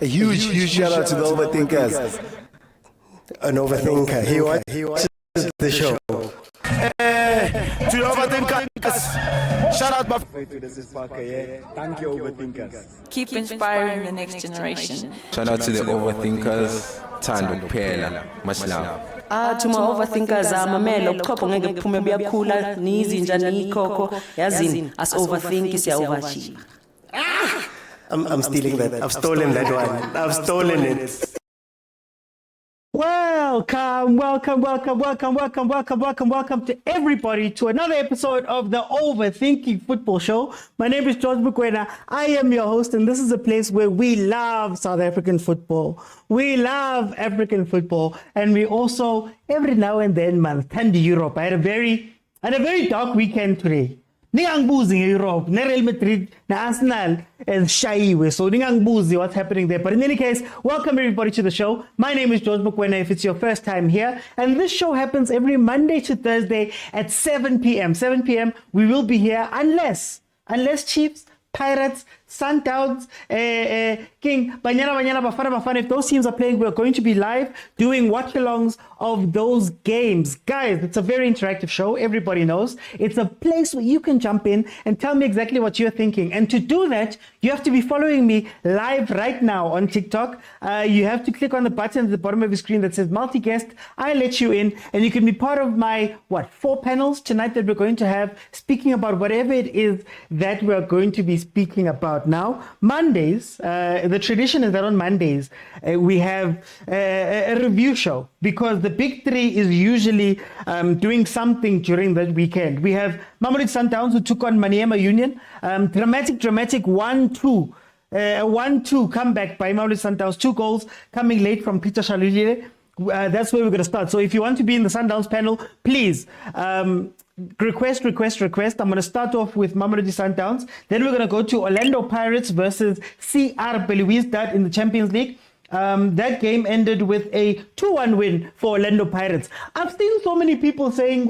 A huge shout out to the overthinkers. An overthinker. He watches the show. To the overthinkers. Shout out Thank you, overthinkers. Keep inspiring the next generation. Shout out to the overthinkers. Thando kuphela. Much love. To my overthinkers, mamelo kuchopha ngeke kuphume buyakhula nizinja nikhokho yazini as overthink siyaovachieve. I'm stealing that. I've stolen that one. I've stolen it. Welcome to everybody to another episode of the Overthinking Football Show. My name is George Mokwena. I am your host, and this is a place where we love South African football. We love African football, and we also every now and then, man, tend to Europe. I had a very dark weekend today. Ningangibuzi nge-Europe, ne-Real Madrid, ne-Arsenal, and shayiwe. So ningangibuzi what's happening there. But in any case, welcome everybody to the show. My name is George Mokwena if it's your first time here. And this show happens every Monday to Thursday at 7 p.m. 7 p.m. we will be here unless Chiefs, Pirates, Sundowns, King, Banyana, Bafana, if those teams are playing, we're going to be live doing watch-alongs of those games. Guys, it's a very interactive show. Everybody knows. It's a place where you can jump in and tell me exactly what you're thinking. And to do that, you have to be following me live right now on TikTok. You have to click on the button at the bottom of your screen that says multi-guest. I let you in, and you can be part of my, 4 panels tonight that we're going to have, speaking about whatever it is that we're going to be speaking about. Now, Mondays, the tradition is that on Mondays, we have a review show, because the big three is usually doing something during that weekend. We have Mamelodi Sundowns, who took on Maniema Union. Dramatic 1-2. 1-2 comeback by Mamelodi Sundowns. 2 goals coming late from Peter Shalulile. That's where we're going to start. So if you want to be in the Sundowns panel, please request. I'm going to start off with Mamelodi Sundowns. Then we're going to go to Orlando Pirates versus CR Belouizdad in the Champions League. That game ended with a 2-1 win for Orlando Pirates. I've seen so many people saying,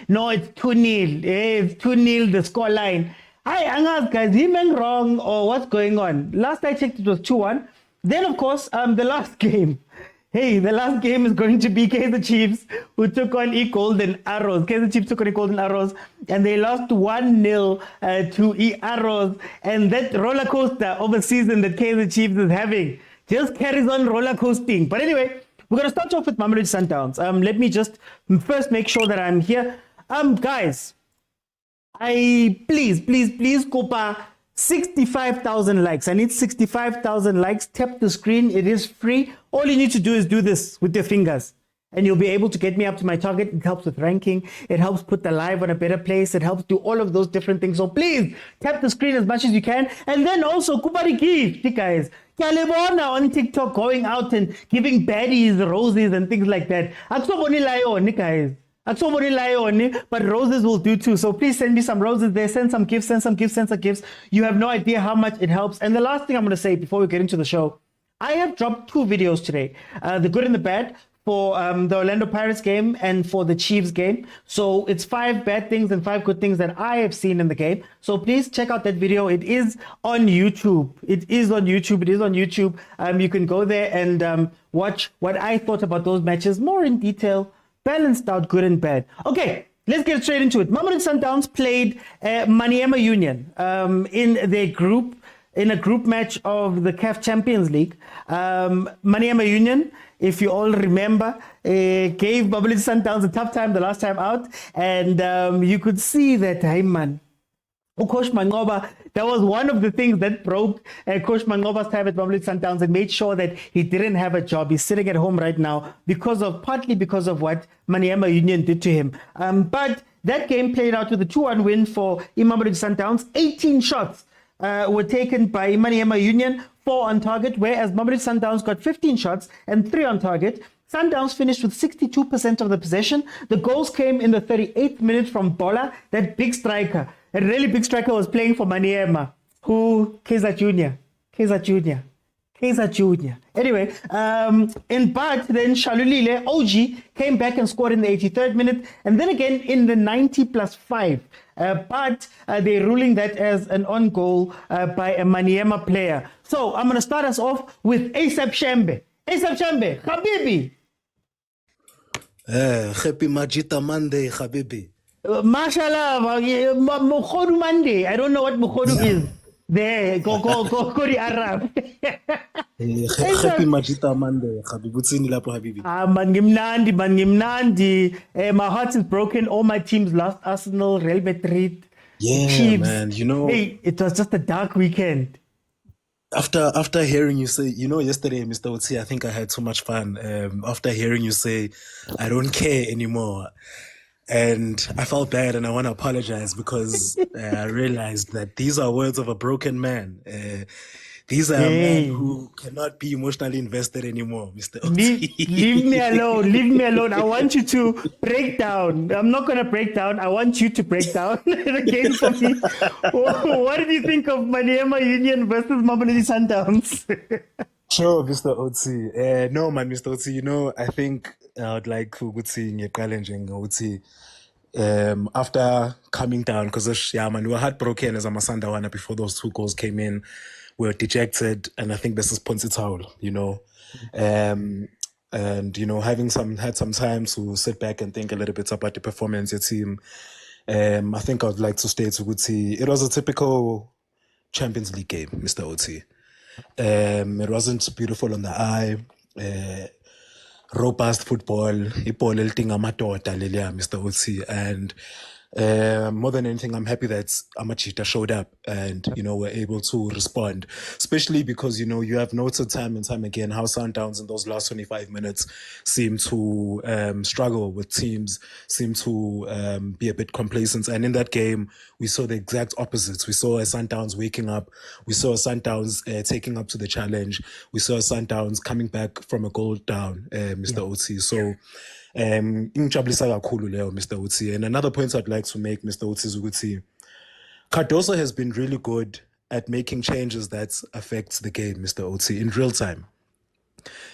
no, it's 2-0. It's 2-0, the scoreline. I asked, guys, he meant wrong or what's going on? Last I checked, it was 2-1. Then, of course, the last game. Hey, the last game is going to be Kaizer Chiefs, who took on Golden Arrows. Kaizer Chiefs took on Golden Arrows, and they lost 1-0 to Arrows. And that roller coaster of a season that Kaizer Chiefs is having just carries on roller coasting. But anyway, we're going to start off with Mamelodi Sundowns. Let me just first make sure that I'm here. Guys, please, Kopa, 65,000 likes. I need 65,000 likes. Tap the screen. It is free. All you need to do is do this with your fingers, and you'll be able to get me up to my target. It helps with ranking. It helps put the live on a better place. It helps do all of those different things. So please tap the screen as much as you can. And then also, Kubariki, guys, Kalebona on TikTok going out and giving baddies roses and things like that. Guys. But roses will do too. So please send me some roses there. Send some gifts. You have no idea how much it helps. And the last thing I'm going to say before we get into the show, I have dropped 2 videos today, the good and the bad, for the Orlando Pirates game and for the Chiefs game. So it's 5 bad things and 5 good things that I have seen in the game. So please check out that video. It is on YouTube. You can go there and watch what I thought about those matches more in detail, balanced out good and bad. Okay, let's get straight into it. Mamelodi Sundowns played Maniema Union in a group match of the CAF Champions League. Maniema Union, if you all remember, gave Mamelodi Sundowns a tough time the last time out. And you could see that, hey man, Coach Mangoba, that was one of the things that broke Coach Mangoba's time at Mamelodi Sundowns and made sure that he didn't have a job. He's sitting at home right now partly because of what Maniema Union did to him. But that game played out with a 2-1 win for Mamelodi Sundowns. 18 shots were taken by Maniema Union, 4 on target, whereas Mamelodi Sundowns got 15 shots and 3 on target. Sundowns finished with 62% of the possession. The goals came in the 38th minute from Bola, that big striker. A really big striker was playing for Maniema, Kaizer Jr. Kaizer Jr. Anyway, but then Shalulile, OG, came back and scored in the 83rd minute, and then again in the 90+5. But they're ruling that as an on goal by a Maniema player. So I'm going to start us off with ASAP Shembe. ASAP Shembe, Habibi. Happy Majita Monday, Habibi. Mashallah, Mukhodu Monday. I don't know what Mukhodu is. There, go the Arab. Happy Majita Monday, Habibutsini Lapo Habibi. Man, my heart is broken. All my teams lost. Arsenal, Real Madrid, Chiefs. Man, Hey, it was just a dark weekend. After hearing you say, yesterday, Mr. Otsi, I think I had so much fun. After hearing you say, I don't care anymore. And I felt bad and I want to apologize because I realized that these are words of a broken man. These are a man who cannot be emotionally invested anymore, Mr. Otsi. Leave me alone. Leave me alone. I want you to break down. I'm not going to break down. I want you to break down the game for me. What did you think of Maniema Union versus Mamelodi Sundowns? Sure, Mr. Otsi. No, man, Mr. Otsi, I think I would like to go to after coming down, because we were heartbroken as a Masandawana before those 2 goals came in. We were dejected, and I think this is Ponzi Towel, and having had some time to sit back and think a little bit about the performance of the team. I think I'd like to state it was a typical Champions League game, Mr. Oti. It wasn't beautiful on the eye. Robust football, Mr. Otsi, and more than anything, I'm happy that Amachita showed up and were able to respond, especially because you have noted time and time again how Sundowns in those last 25 minutes seem to struggle with teams, seem to be a bit complacent, and in that game we saw the exact opposites. We saw a Sundowns waking up, we saw a Sundowns taking up to the challenge, we saw a Sundowns coming back from a goal down, Mr. Otsi. So Mr. Otsi. And another point I'd like to make, Mr. Otsi, is ukuthi Cardoso has been really good at making changes that affect the game, Mr. Otsi, in real time.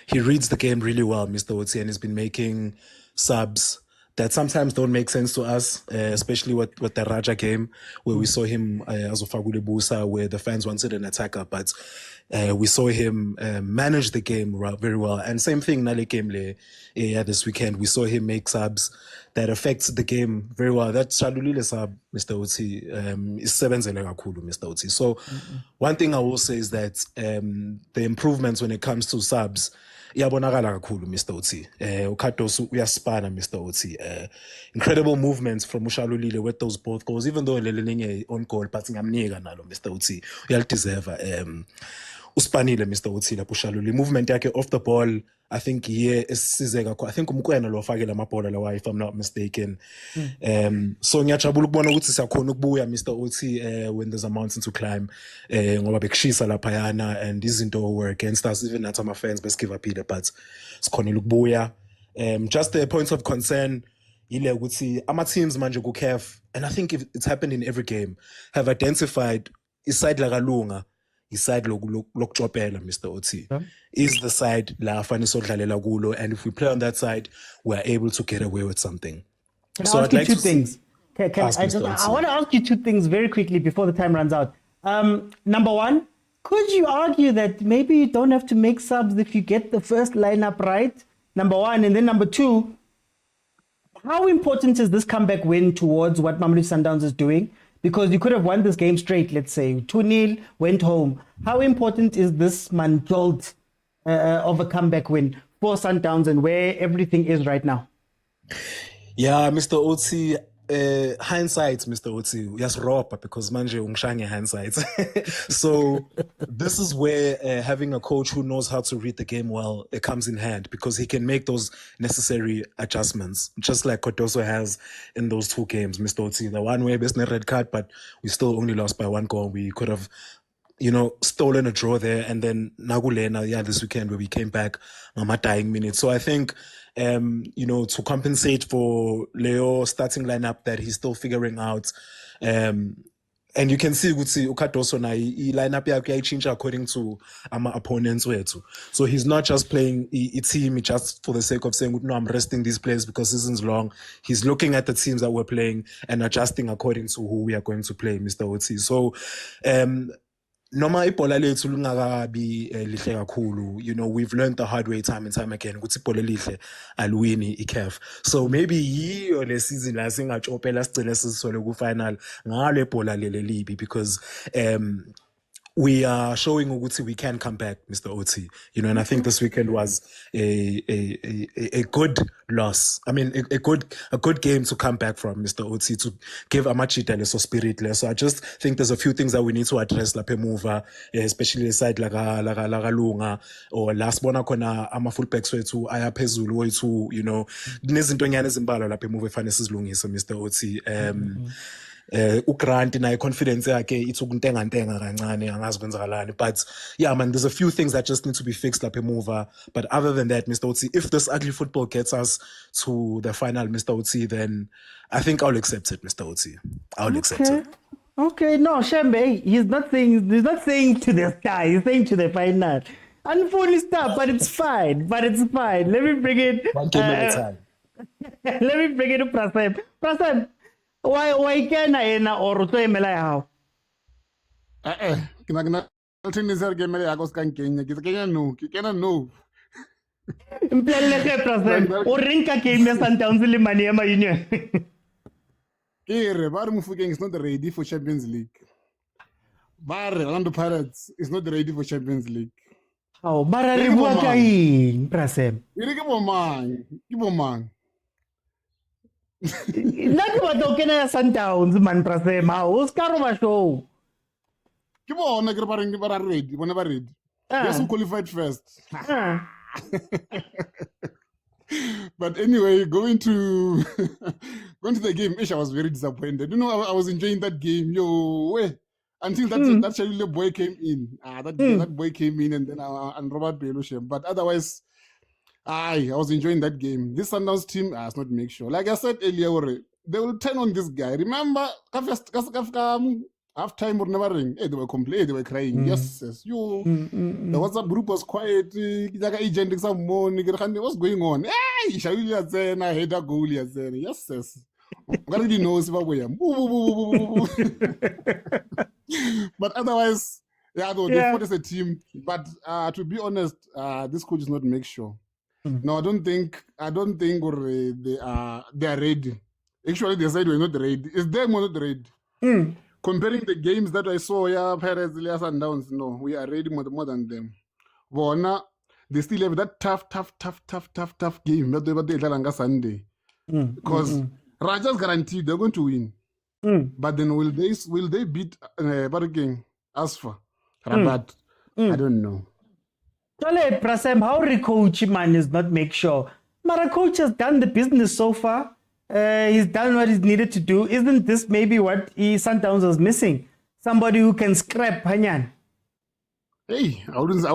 He reads the game really well, Mr. Otsi, and he's been making subs that sometimes don't make sense to us, especially with the Raja game, where we saw him as a Fagule Busa, where the fans wanted an attacker, but we saw him manage the game very well. And same thing, Nale game this weekend, we saw him make subs that affects the game very well. That Shalulile sub, Mr. Oti, is 7 Mr. Oti. So one thing I will say is that the improvements when it comes to subs, iyabonakala kakhulu, Mr. Oti. Ukhatos uyaspana, Mr. Oti. Incredible movements from Ushalulile with those both goals, even though lelinye on goal, but ngamnika nalo, Mr. Oti. Uyalideserve. Uspanile, Mr. Oti, la Ushalulile. Movement yake off the ball, I think isize kakhulu. I think mokwena lo fakela amabhola lawa, if I'm not mistaken. So ngiyajabula ukubona ukuthi siyakhona ukubuya, Mr. Oti, when there's a mountain to climb. Ngoba bekushisa laphayana and izinto were against us, even nathi ama fans besigive upile, but sikhonile ukubuya. Just the points of concern, ile ukuthi ama teams manje ku CAF, and I think it's happened in every game, have identified iside la kalunga, iside lokujobela, Mr. Oti, is the side la afana sodlalela kulo, and if we play on that side, we're able to get away with something. So I'd like two things. I want to ask you two things very quickly before the time runs out. Number one, could you argue that maybe you don't have to make subs if you get the first lineup right? Number one, and then number two, how important is this comeback win towards what Mamelodi Sundowns is doing? Because you could have won this game straight, let's say 2-0, went home. How important is this jolt of a comeback win for Sundowns and where everything is right now? Yeah, Mr. Oti, hindsight, Mr. Oti, yes, raw, because manje ungshanye hindsight. So this is where having a coach who knows how to read the game well, it comes in hand, because he can make those necessary adjustments, just like Cardoso has in those two games, Mr. Oti. The one where there's no red card, but we still only lost by 1 goal. We could have, stolen a draw there, and then Nagulena, this weekend where we came back on my dying minute. So I think, to compensate for Leo starting lineup that he's still figuring out, And you can see Cardoso na lineup yakhe change according to our opponents wethu. So he's not just playing a team just for the sake of saying, no, I'm resting these players because season's long. He's looking at the teams that we're playing and adjusting according to who we are going to play, Mr. Otsi. So noma ibhola lethu lingakabi lihle kakhulu, you know, we've learned the hard way time and time again ukuthi ibhola lihle aliwini iCAF. So maybe yiyo le season la singajopela sigcine sisole ku final ngale bhola lele libi, because we are showing ukuthi we can come back, Mr. Oti. You know, and I think this weekend was a good loss. I mean, a good game to come back from, Mr. Oti, to give Amachita leso spirit. So I just think there's a few things that we need to address la pemuva, especially the side laga lunga or last bona kona ama fullbacks wethu aya phezulu wethu, you know, nezinto nyane ezimbala la pemuva efane sizilungise, Mr. Oti. uGrant naye confidence yakhe ithi ukuntenga kancane angazi kwenzakalani, but yeah man, there's a few things that just need to be fixed lapha emuva. But other than that, Mr. Otsi, if this ugly football gets us to the final, Mr. Otsi, then I think I'll accept it, Mr. Otsi. I'll accept it. Okay, no, Shembe, he's not saying to the sky, he's saying to the final. Unfortunately stuff, but it's fine. Let me bring it. One game at a time. Let me bring it to Prasad. Prasad, why can't I or to emela how? Kina tinizer gemele agos kan Kenya. Kina no. Impleleke Prasad. O rinka Kenya Sundowns le Maniema Union. Kire, Bar Mufukeng is not ready for Champions League. Bar Orlando Pirates is not ready for Champions League. Oh, barari buka in Prasem. Keep on man. Not what Okena Sundowns, man Prasem. Oscar show. Keep on, whenever read. Yes, who qualified first. But anyway, going to the game, I was very disappointed. You know, I was enjoying that game. Until that Chalile boy came in. That boy came in and then and Robert Belushem. But otherwise, I was enjoying that game. This Sundowns team has not make sure. Like I said earlier, they will turn on this guy. Remember, half time or never ring. Hey, they were complaining, they were crying. Yes. The WhatsApp group was quiet. What's going on? Hey, Shawili Azena, header goal Azena. Yes. Already knows if I But otherwise, yeah, though they fought as a team. But to be honest, this coach is not make sure. No, I don't think they are ready. Actually, they said we're not ready. It's them who are not ready. Comparing the games that I saw, Perez, Sundowns, no, we are ready more than them. But they still have that tough game that they play on Sunday. Because Raja's guaranteed they're going to win. But then will they beat Barking Asfa? Rabat? I don't know. Chale Prasem, how coach man is not make sure. Mara coach has done the business so far. He's done what he's needed to do. Isn't this maybe what Sundowns was missing? Somebody who can scrap Hanyan. Hey, I wouldn't.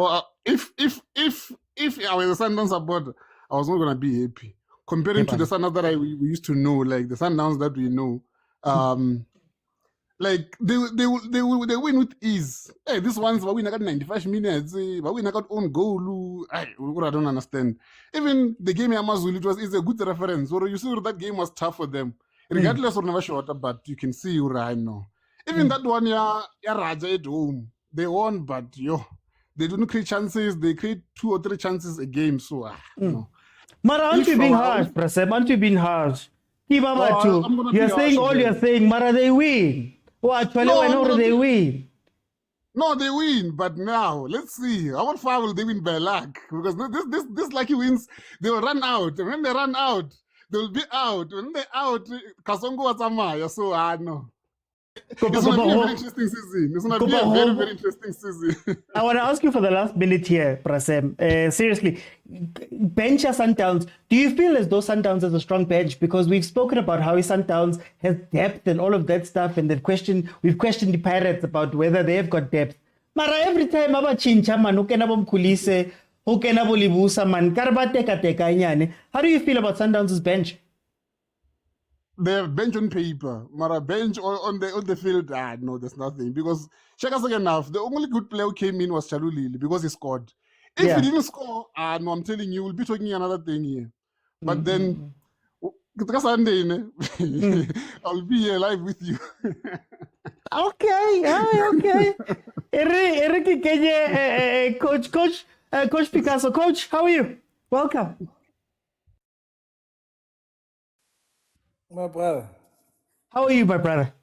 If I was a Sundowns supporter, I was not gonna be happy. Comparing to the Sundowns that we used to know, like the Sundowns that we know, like they win with ease. Hey, this one's we got 95 minutes, but we got own goal. I don't understand. Even the game Amazulu is a good reference. Or you see that game was tough for them, regardless of never short, but you can see right now. Even that one, Raja at home, they won, but they don't create chances. They create 2 or 3 chances a game. So no. Mara, aren't you being harsh, Prasem? Aren't you being harsh? You're saying all you're saying, Mara, they win. They win. No, they win, but now let's see. How far will they win by luck? Because this lucky wins, they will run out. And when they run out, they will be out. When they're out, Kasongo Watamaya. So no. It's going to be a very interesting season. It's going to be a very, very interesting season. I want to ask you for the last minute here, Prasem. Seriously, bench Sundowns. Do you feel as though Sundowns has a strong bench? Because we've spoken about how Sundowns has depth and all of that stuff, and we've questioned the Pirates about whether they've got depth. Mara, every time aba chincha man, ukena bomkulise, ukena bolibusa man, karba teka nyane. How do you feel about Sundowns' bench? they have bench on paper, but a bench on the field, no, there's nothing. Because check us again now. The only good player who came in was Chalulili because he scored. If he didn't score, no, I'm telling you, we'll be talking another thing here. But then, Sunday, I'll be here live with you. Okay. Eric Kenye, Coach Picasso. Coach, how are you? Welcome. My brother. How are you, my brother?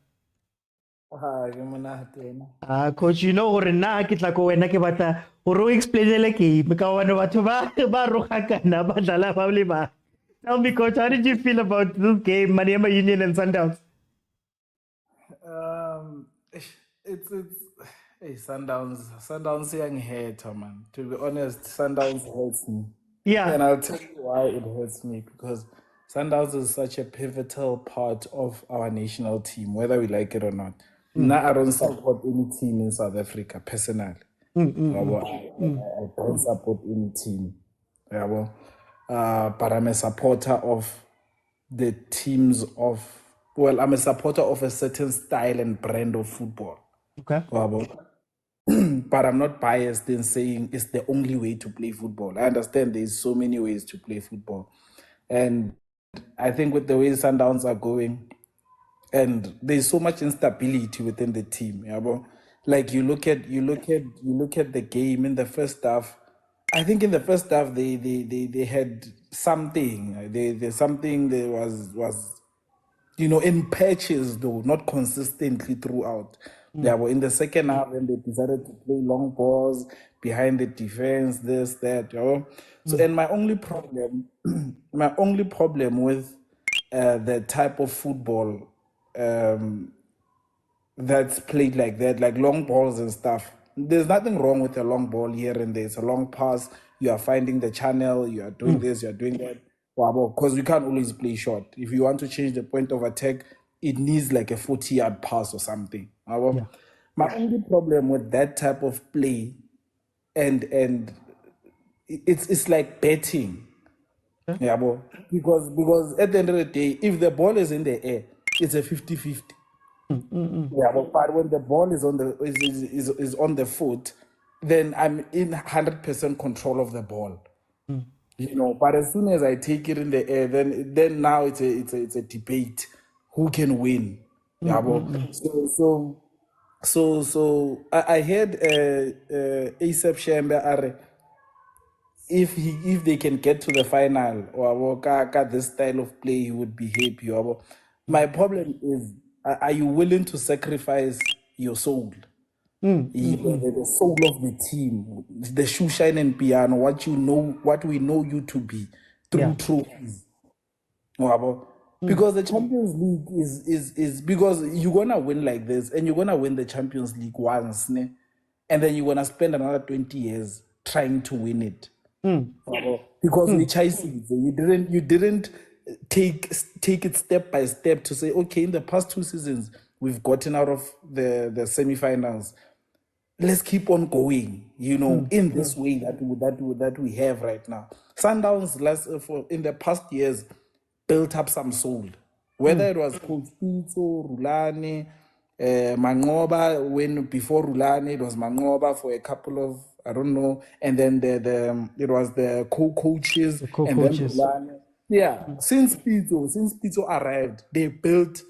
Coach, you know, na kitla ko wena ke batla hore o explainele game ka wana batho ba rogakana ba dlala ba le ba. Tell me, Coach, how did you feel about this game, Maniema Union and Sundowns? It's hey, Sundowns young hater, man. To be honest, Sundowns hurts me. Yeah. And I'll tell you why it hurts me, because Sundowns is such a pivotal part of our national team, whether we like it or not. Now, I don't support any team in South Africa, personally. I don't support any team. But I'm a supporter of the teams of, well, I'm a supporter of a certain style and brand of football. Okay. But I'm not biased in saying it's the only way to play football. I understand there's so many ways to play football. And I think with the way Sundowns are going, and there's so much instability within the team. Like you look at the game in the first half. I think in the first half they had something. There's something that was in patches though, not consistently throughout. In the second half, when they decided to play long balls behind the defense, this, that, So, and my only problem with the type of football that's played like that, like long balls and stuff. There's nothing wrong with a long ball here and there. It's a long pass. You are finding the channel. You are doing this. You are doing that. Because we can't always play short. If you want to change the point of attack, it needs like a 40-yard pass or something. My only problem with that type of play, and it's like betting. Because at the end of the day, if the ball is in the air, it's a 50-50. But when the ball is on is on the foot, then I'm in 100% control of the ball. But as soon as I take it in the air, then now it's a debate who can win. So I heard ASAP Shembe if they can get to the final or this style of play, he would be happy. My problem is, are you willing to sacrifice your soul? The soul of the team, the shoe shine and piano, what we know you to be through trophies. Because the Champions League is because you're gonna win like this, and you're gonna win the Champions League once, and then you're gonna spend another 20 years trying to win it. Because we chasing it. You didn't take it step by step to say, okay, in the past 2 seasons we've gotten out of the semi-finals. Let's keep on going, in this way that we have right now. Sundowns in the past years built up some soul. Whether it was Coach Pitso, Rulani, Mangoba, when before Rulani it was Mangoba for a couple of, I don't know, and then it was the co-coaches. And then Rulani. Since Pitso arrived, they built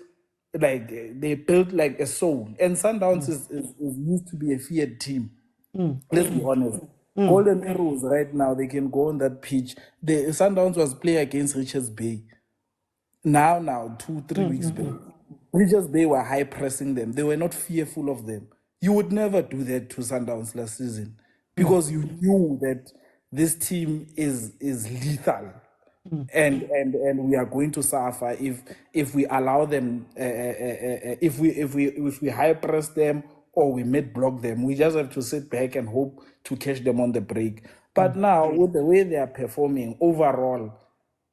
like a soul. And Sundowns is used to be a feared team. Let's be honest. Golden Arrows right now, they can go on that pitch. The Sundowns was playing against Richards Bay. Now, 2-3 weeks back, Richards Bay were high pressing them. They were not fearful of them. You would never do that to Sundowns last season because you knew that this team is lethal. And we are going to suffer if we allow them, if we high press them or we mid block them. We just have to sit back and hope to catch them on the break. But now, with the way they are performing overall,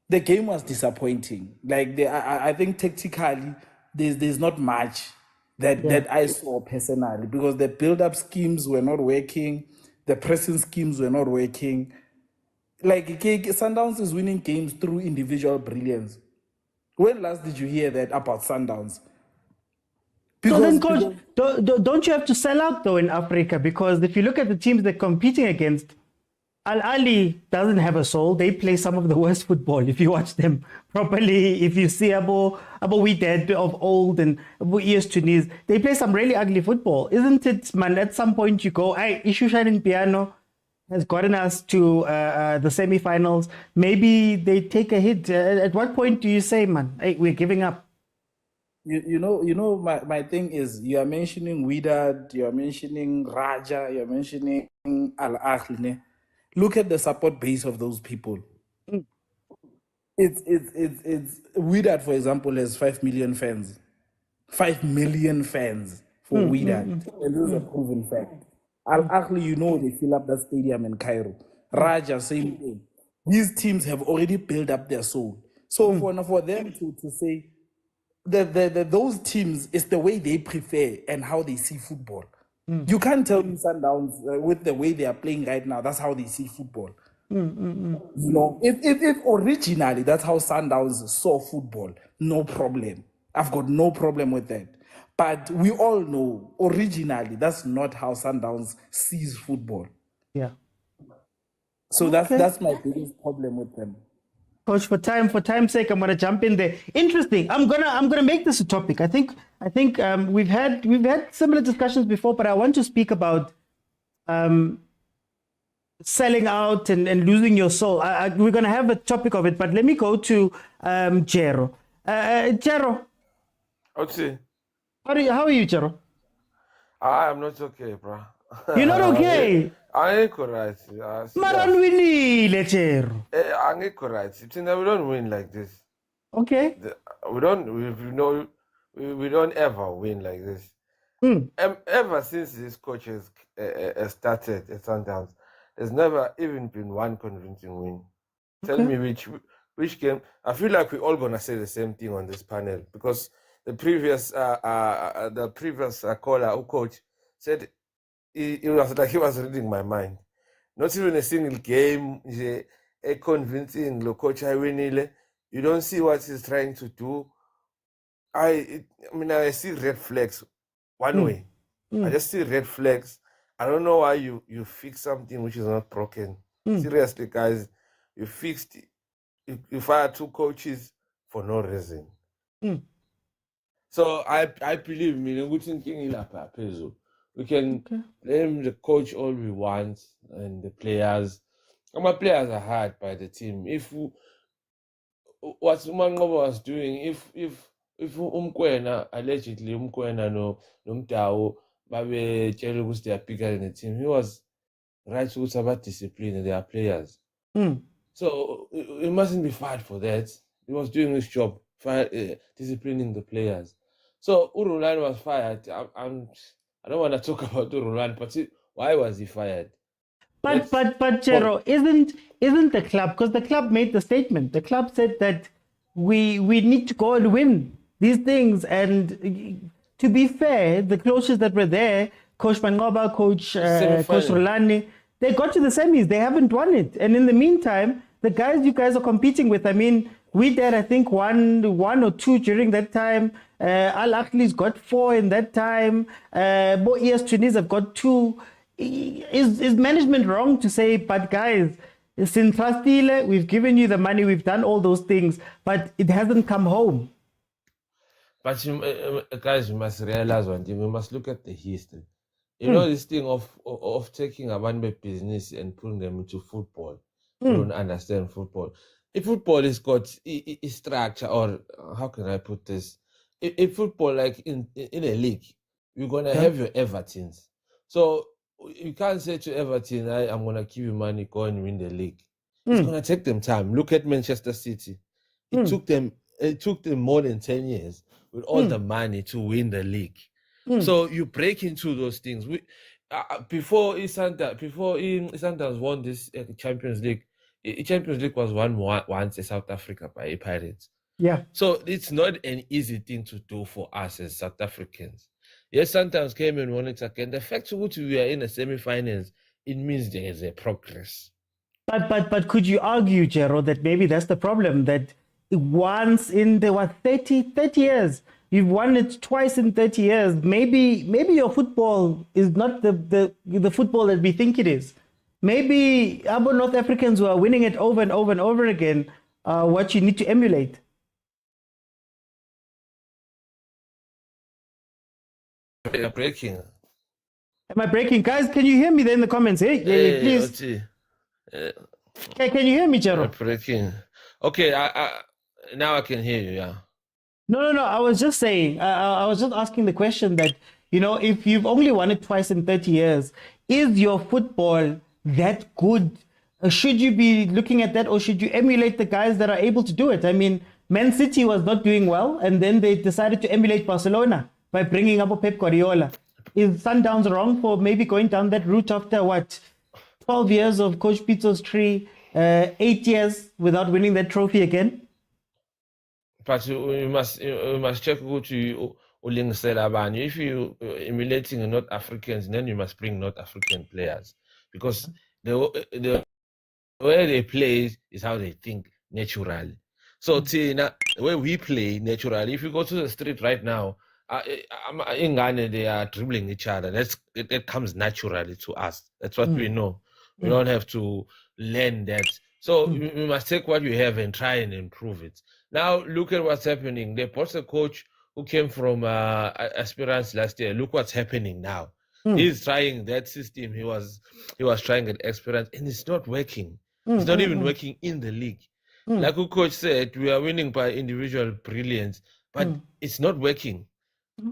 the game was disappointing. Like I think tactically, there's not much that I saw personally, because the build-up schemes were not working, the pressing schemes were not working. Like Sundowns is winning games through individual brilliance. When last did you hear that about Sundowns? So then, coach, don't you have to sell out though in Africa? Because if you look at the teams they're competing against, Ahly doesn't have a soul. They play some of the worst football. If you watch them properly, if you see Abo Wheathead of old and Abo ES Tunis, they play some really ugly football. Isn't it, man? At some point you go, Ishu Shining Piano has gotten us to the semi-finals. Maybe they take a hit. At what point do you say, man, hey, we're giving up? You know, my thing is, you are mentioning Wydad, you are mentioning Raja, you are mentioning Al Ahly. Look at the support base of those people. It's Wydad, for example, has 5 million fans. 5 million fans for Wydad. And this is a proven fact. Al Ahly, you know, they fill up that stadium in Cairo. Raja, same thing. These teams have already built up their soul. So for them to say that those teams, is the way they prefer and how they see football. You can't tell me Sundowns with the way they are playing right now, that's how they see football. You know, if originally that's how Sundowns saw football, no problem. I've got no problem with that. But we all know originally that's not how Sundowns sees football. Yeah. So that's my biggest problem with them. Coach, for time's sake, I'm gonna jump in there. Interesting. I'm gonna make this a topic. I think we've had similar discussions before, but I want to speak about selling out and losing your soul. We're gonna have a topic of it, but let me go to Jero. Jero. Okay. How are you, Jero? I'm not okay, bro. You're not okay. I ain't correct. Maran winile, Jero. I ain't correct. We don't win like this. Okay. We don't ever win like this. Ever since this coach has started at Sundowns, there's never even been one convincing win. Tell me which game. I feel like we're all gonna say the same thing on this panel because the previous caller who coach said it was like he was reading my mind. Not even a single game, a convincing coach I win. You don't see what he's trying to do. I see red flags one way. I just see red flags. I don't know why you fix something which is not broken. Seriously, guys, you fixed it. You fired 2 coaches for no reason. So I believe we can blame the coach all we want and the players. And my players are hurt by the team. If what Mangoba was doing, if Mokwena, allegedly Mokwena no Mtao, Babe Chelugus, they are bigger than the team, he was right to about discipline their players. So it mustn't be fired for that. He was doing his job, disciplining the players. So Rulani was fired. I don't want to talk about Rulani, but why was he fired? But Jero, isn't the club, because the club made the statement. The club said that we need to go and win these things. And to be fair, the coaches that were there, Coach Mangoba, Coach Rulani, they got to the semis. They haven't won it. And in the meantime, the guys you guys are competing with, I mean, we did, I think, one or two during that time. Al Ahly's got 4 in that time. Both ES Tunis have got 2. Is management wrong to say, but guys, since Trustile, we've given you the money, we've done all those things, but it hasn't come home? But guys, you must realize one thing. We must look at the history. You know this thing of taking a one business and putting them into football. You don't understand football. If football has got a structure, or how can I put this? If football, like in a league, you're gonna have your Evertons. So you can't say to Everton, I'm gonna give you money, go and win the league. It's gonna take them time. Look at Manchester City. It took them more than 10 years with all the money to win the league. So you break into those things. Before Sundowns won this Champions League, Champions League was won once in South Africa by Pirates. Yeah. So it's not an easy thing to do for us as South Africans. Yes, Sundowns came and won it again. The fact that we are in the semi-finals, it means there is a progress. But could you argue, Jero, that maybe that's the problem, that once in the 30 years. You've won it twice in 30 years. Maybe your football is not the football that we think it is. Maybe our North Africans who are winning it over and over and over again are what you need to emulate. You're breaking. Am I breaking? Guys, can you hear me there in the comments? Hey, yeah, please. Can you hear me, Chero? You're breaking. Okay, now I can hear you, yeah. No. I was just saying, I was just asking the question that, if you've only won it twice in 30 years, is your football that good? Should you be looking at that, or should you emulate the guys that are able to do it? I mean, Man City was not doing well, and then they decided to emulate Barcelona by bringing up a Pep Guardiola. Is Sundowns wrong for maybe going down that route after 12 years of Coach Pitso's tree, 8 years without winning that trophy again? But you must check what you if you emulating North Africans, then you must bring North African players, because the way they play is how they think naturally. So the way we play naturally, if you go to the street right now, in Ghana they are dribbling each other. That comes naturally to us. That's what we know. We don't have to learn that. So we must take what you have and try and improve it. Now look at what's happening. They bought a coach who came from Aspirants last year. Look what's happening now. He's trying that system. He was trying at Experience, and it's not working. It's not even working in the league. Like who coach said, we are winning by individual brilliance, but it's not working.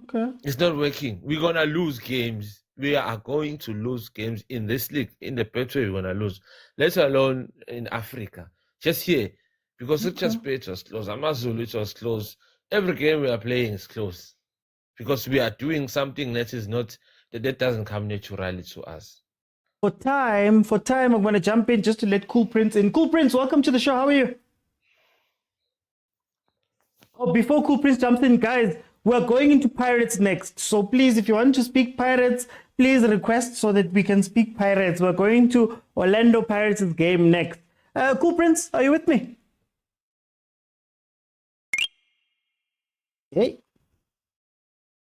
Okay. It's not working. We're gonna lose games. We are going to lose games in this league. In the Petro, we're gonna lose. Let alone in Africa. Just here. Because it just was close. Amazulu, it was close. Every game we are playing is close. Because we are doing something that doesn't come naturally to us. For time, I'm going to jump in just to let Cool Prince in. Cool Prince, welcome to the show. How are you? Oh, before Cool Prince jumps in, guys, we're going into Pirates next. So please, if you want to speak Pirates, please request so that we can speak Pirates. We're going to Orlando Pirates' game next. Cool Prince, are you with me? Hey.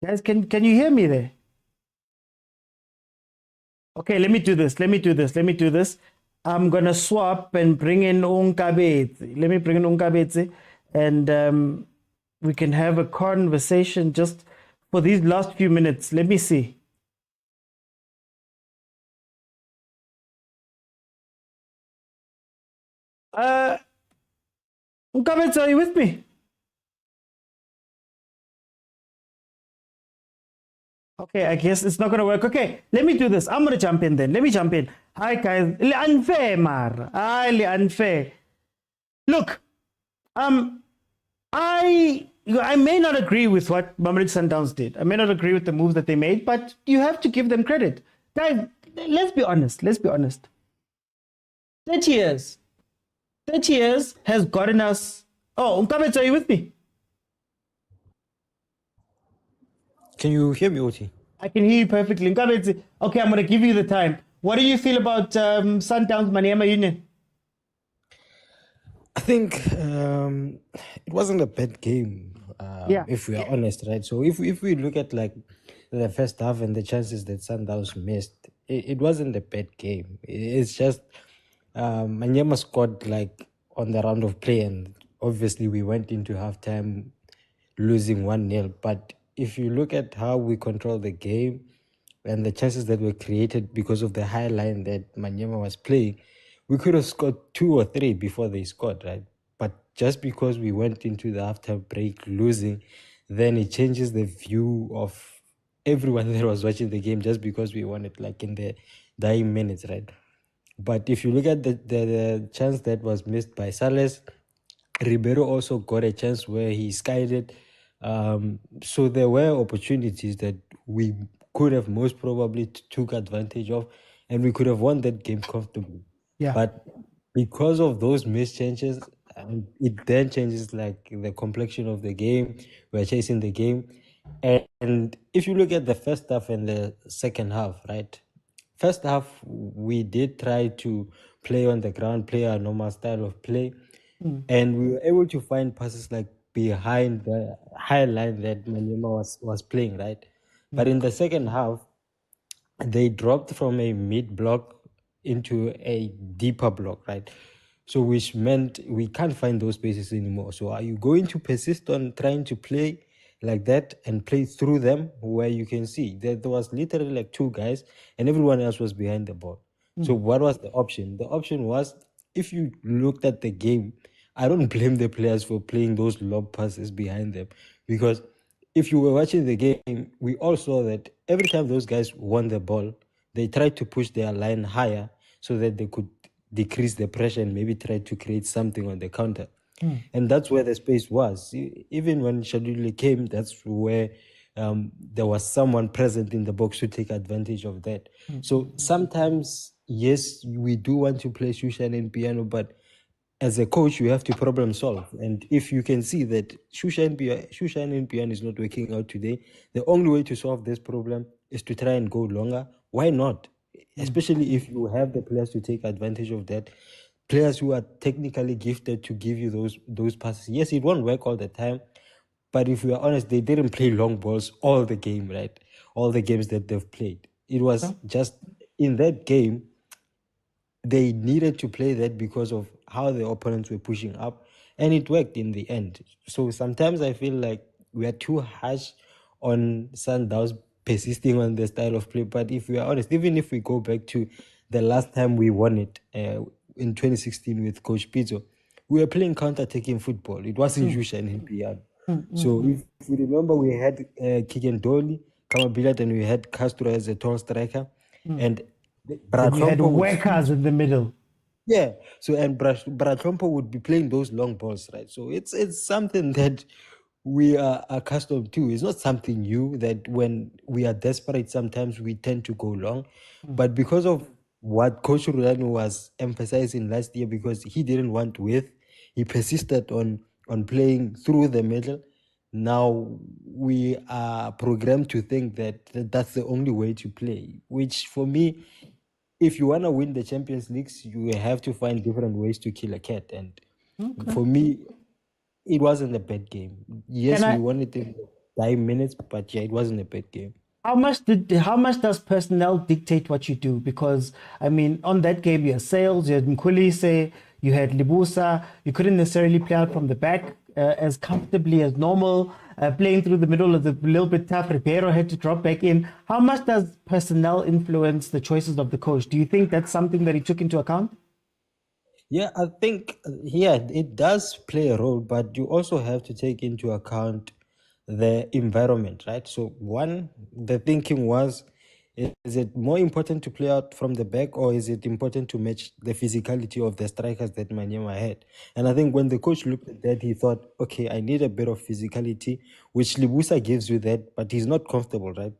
Guys, can you hear me there? Okay, let me do this. I'm going to swap and bring in Unkabetsi. Let me bring in Unkabetsi, and we can have a conversation just for these last few minutes. Let me see. Unkabetsi, are you with me? Okay, I guess it's not going to work. Okay, let me do this. I'm going to jump in then. Let me jump in. Hi, guys. Unfair, Mar. Highly unfair. Look, I may not agree with what Mamelodi Sundowns did. I may not agree with the moves that they made, but you have to give them credit. Guys, let's be honest. 30 years has gotten us... Oh, Unkabetsi, are you with me? Can you hear me, Oti? I can hear you perfectly. Okay, I'm going to give you the time. What do you feel about Sundowns Maniema Union? I think it wasn't a bad game, if we are honest, right? So if we look at like the first half and the chances that Sundowns missed, it wasn't a bad game. It's just Maniema scored like on the round of play, and obviously we went into halftime losing 1-0, but if you look at how we control the game and the chances that were created because of the high line that Maniema was playing, we could have scored 2 or 3 before they scored, right? But just because we went into the halftime break losing, then it changes the view of everyone that was watching the game just because we won it like in the dying minutes, right? But if you look at the chance that was missed by Sales, Ribeiro also got a chance where he skied it. So there were opportunities that we could have most probably took advantage of, and we could have won that game comfortably. Yeah. But because of those missed changes, it then changes like the complexion of the game. We're chasing the game. And if you look at the first half and the second half, right? First half, we did try to play on the ground, play our normal style of play. And we were able to find passes like behind the high line that Manyema was playing, right? But in the second half, they dropped from a mid block into a deeper block, right? So which meant we can't find those spaces anymore. So are you going to persist on trying to play like that and play through them, where you can see that there was literally like two guys and everyone else was behind the ball? So what was the option? The option was, if you looked at the game, I don't blame the players for playing those lob passes behind them, because if you were watching the game, we all saw that every time those guys won the ball, they tried to push their line higher so that they could decrease the pressure and maybe try to create something on the counter. And that's where the space was. Even when Shaduli came, that's where there was someone present in the box to take advantage of that. So sometimes, yes, we do want to play Shushan and piano, but as a coach, you have to problem solve. And if you can see that Shushan and piano is not working out today, the only way to solve this problem is to try and go longer. Why not? Especially if you have the players to take advantage of that. Players who are technically gifted to give you those passes. Yes, it won't work all the time, but if we are honest, they didn't play long balls all the game, right? All the games that they've played. It was just in that game, they needed to play that because of how the opponents were pushing up, and it worked in the end. So sometimes I feel like we are too harsh on Sundowns persisting on the style of play. But if we are honest, even if we go back to the last time we won it in 2016 with Coach Pitso, we were playing counter-attacking football. It wasn't Jusha and Himpiano. So if we remember, we had Kikendoli, Kamabilat, and we had Castro as a tall striker. And you had workers in the middle. Yeah. So, and Bratompo would be playing those long balls, right? So it's something that we are accustomed to. It's not something new, that when we are desperate, sometimes we tend to go long. But because of what Coach Rulani was emphasizing last year, because he didn't want width, he persisted on playing through the middle. Now we are programmed to think that that's the only way to play, which for me, if you want to win the Champions Leagues, you have to find different ways to kill a cat. And for me, it wasn't a bad game. Yes, we won it in 5 minutes, but yeah, it wasn't a bad game. How much does personnel dictate what you do? Because I mean, on that game, you had Sales, you had Mkhulise, you had Libusa. You couldn't necessarily play out from the back as comfortably as normal. Playing through the middle was a little bit tough. Ribeiro had to drop back in. How much does personnel influence the choices of the coach? Do you think that's something that he took into account? Yeah, I think, it does play a role, but you also have to take into account the environment, right? So one, the thinking was, is it more important to play out from the back, or is it important to match the physicality of the strikers that Manyema had? And I think when the coach looked at that, he thought, okay, I need a bit of physicality, which Libusa gives you that, but he's not comfortable, right?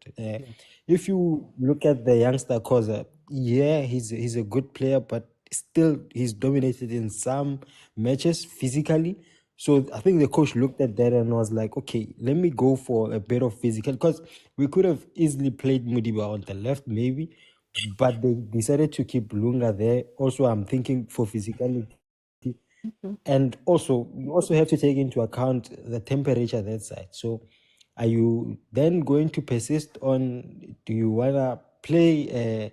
If you look at the youngster Khoza, yeah, he's a good player, but still he's dominated in some matches physically. So I think the coach looked at that and was like, okay, let me go for a bit of physical, because we could have easily played Mudiba on the left, maybe, but they decided to keep Lunga there. Also, I'm thinking for physicality. And also, you also have to take into account the temperature that side. So are you then going to persist on, do you want to play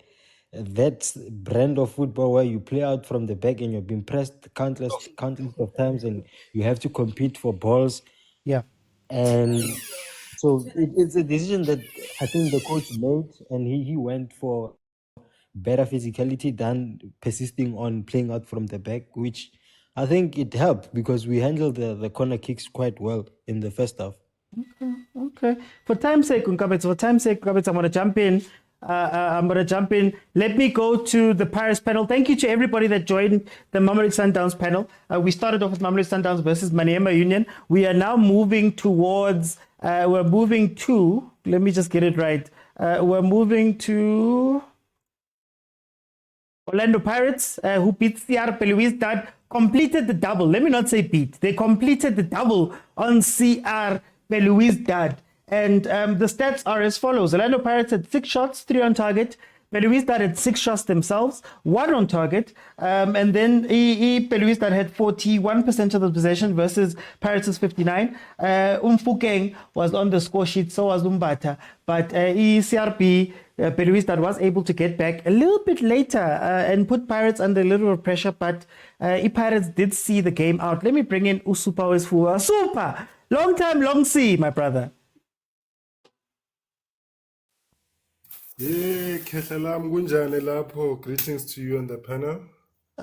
that brand of football where you play out from the back and you've been pressed countless of times and you have to compete for balls? Yeah. And so it's a decision that I think the coach made, and he went for better physicality than persisting on playing out from the back, which I think it helped because we handled the corner kicks quite well in the first half. Okay. For time's sake, I'm going to jump in. Let me go to the Paris panel. Thank you to everybody that joined the Mamelodi Sundowns panel. We started off with Mamelodi Sundowns versus Manyema Union. We are now moving towards, let me just get it right. We're moving to Orlando Pirates, who beat CR Belouizdad, completed the double. Let me not say beat. They completed the double on CR Belouizdad. And the stats are as follows. Orlando Pirates had 6 shots, 3 on target. Peluista had 6 shots themselves, 1 on target, and then Peluista had 41% of the possession versus Pirates' 59. Umfukeng was on the score sheet, so was Umbata, but CRP Peluista was able to get back a little bit later and put Pirates under a little bit of pressure, but Pirates did see the game out. Let me bring in Usupa Wesfua. Super! Long time, long see, my brother. Hey, Kesalam Gunjane Lapo, greetings to you on the panel.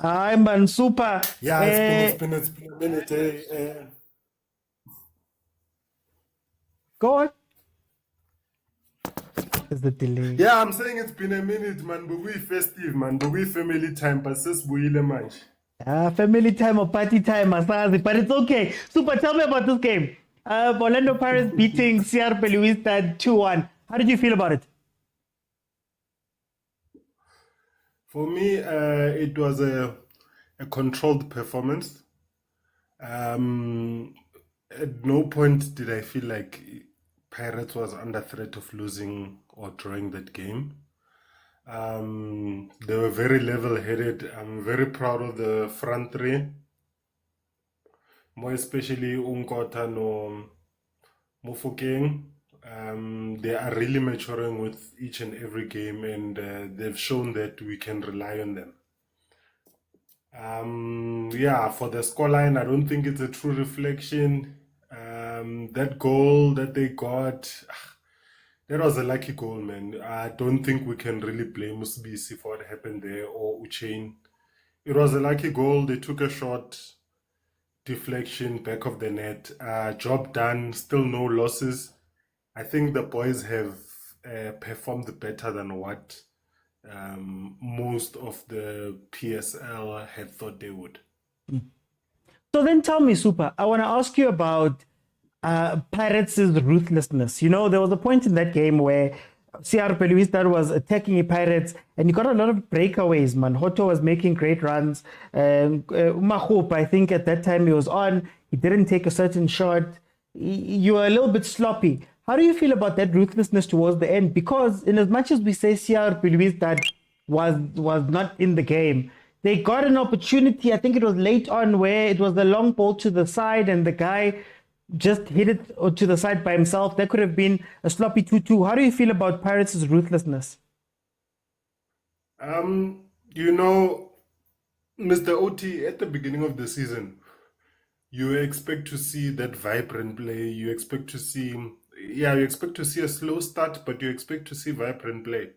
I'm man, super. Yeah, it's been a minute. Go on. Is the delay? Yeah, I'm saying it's been a minute, man. But we festive, man. But we family time. But sis buile manch. Family time or party time, Asazi. But it's okay. Super, tell me about this game. Orlando Pirates beating CR Peluista 2-1. How did you feel about it? For me, it was a controlled performance. At no point did I feel like Pirates was under threat of losing or drawing that game. They were very level-headed. I'm very proud of the front three, more especially Unkota no Mofokeng. They are really maturing with each and every game, and they've shown that we can rely on them. Yeah, for the scoreline, I don't think it's a true reflection. That goal that they got, that was a lucky goal, man. I don't think we can really blame Musbisi for what happened there or Uchain. It was a lucky goal. They took a shot, deflection, back of the net. Job done, still no losses. I think the boys have performed better than what most of the PSL had thought they would. So then tell me, Super, I want to ask you about Pirates' ruthlessness. You know, there was a point in that game where CR Peluista was attacking the Pirates and you got a lot of breakaways, man. Hoto was making great runs. Umahop, I think at that time he was on. He didn't take a certain shot. You were a little bit sloppy. How do you feel about that ruthlessness towards the end? Because in as much as we say CR Peluista was not in the game, they got an opportunity, I think it was late on, where it was the long ball to the side and the guy just hit it to the side by himself. That could have been a sloppy 2-2. How do you feel about Pirates' ruthlessness? You know, Mr. OT, at the beginning of the season, you expect to see that vibrant play. You expect to see a slow start, but you expect to see vibrant play.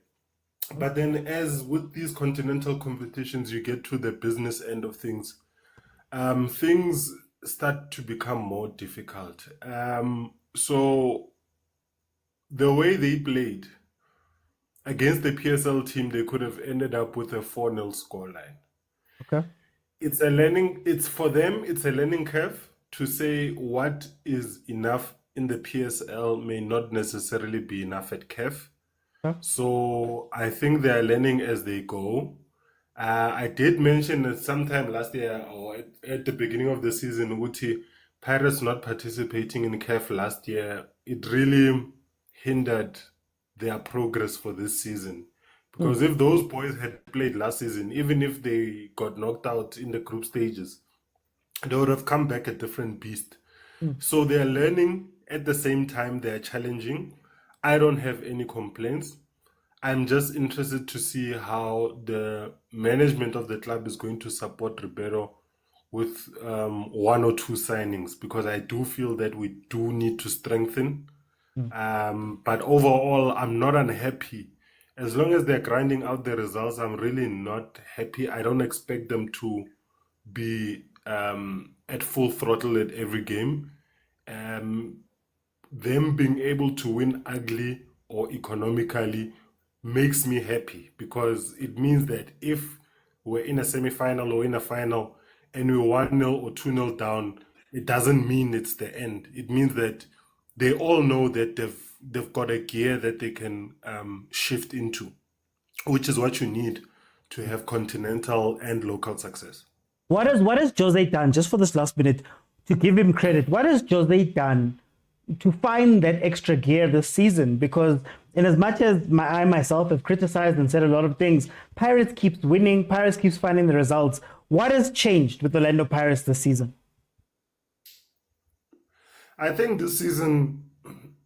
But then as with these continental competitions, you get to the business end of things, things start to become more difficult. So the way they played against the PSL team, they could have ended up with a 4-0 scoreline. Okay. It's a learning curve to say what is enough in the PSL may not necessarily be enough at CAF. So I think they are learning as they go. I did mention that sometime last year or at the beginning of the season, Uti, Pirates not participating in CAF last year, it really hindered their progress for this season. Because if those boys had played last season, even if they got knocked out in the group stages, they would have come back a different beast. So they are learning at the same time they are challenging. I don't have any complaints. I'm just interested to see how the management of the club is going to support Ribeiro with 1 or 2 signings, because I do feel that we do need to strengthen. But overall, I'm not unhappy. As long as they're grinding out the results, I'm really not happy. I don't expect them to be at full throttle at every game. Them being able to win ugly or economically makes me happy, because it means that if we're in a semi-final or in a final and we're 1-0 or 2-0 down, it doesn't mean it's the end. It means that they all know that they've got a gear that they can shift into, which is what you need to have continental and local success. What has Jose done, just for this last minute, to give him credit? What has Jose done to find that extra gear this season? Because in as much as I myself have criticized and said a lot of things, Pirates keeps winning, Pirates keeps finding the results. What has changed with Orlando Pirates this season? I think this season,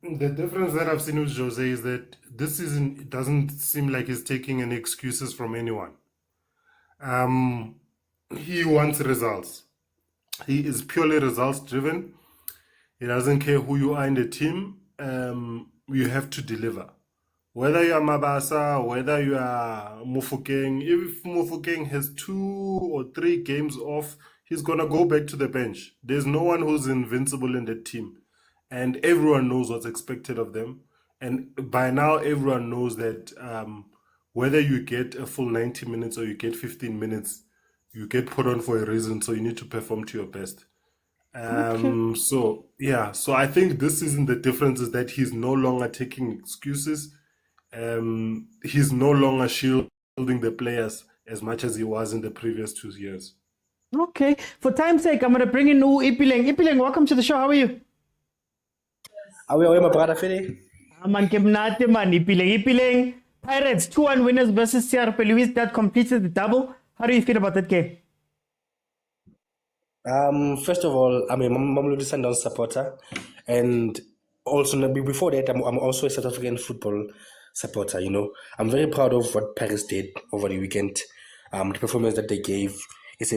the difference that I've seen with Jose is that this season it doesn't seem like he's taking any excuses from anyone. He wants results. He is purely results driven. He doesn't care who you are in the team. You have to deliver. Whether you are Mabasa, whether you are Mufokeng, if Mufokeng has 2 or 3 games off, he's going to go back to the bench. There's no one who's invincible in the team. And everyone knows what's expected of them. And by now, everyone knows that whether you get a full 90 minutes or you get 15 minutes, you get put on for a reason. So you need to perform to your best. So I think this season the difference is that he's no longer taking excuses. He's no longer shielding the players as much as he was in the previous 2 years. Okay. For time's sake, I'm going to bring in Ipileng. Ipileng, welcome to the show. How are you? Are we my brother, Fede? Man, Ipileng. Pirates, 2-1 winners versus CR Peluis that completed the double. How do you feel about that game? First of all, I'm a Mamelodi Sundowns supporter, and also before that, I'm also a South African football supporter. You know, I'm very proud of what Paris did over the weekend. The performance that they gave, it's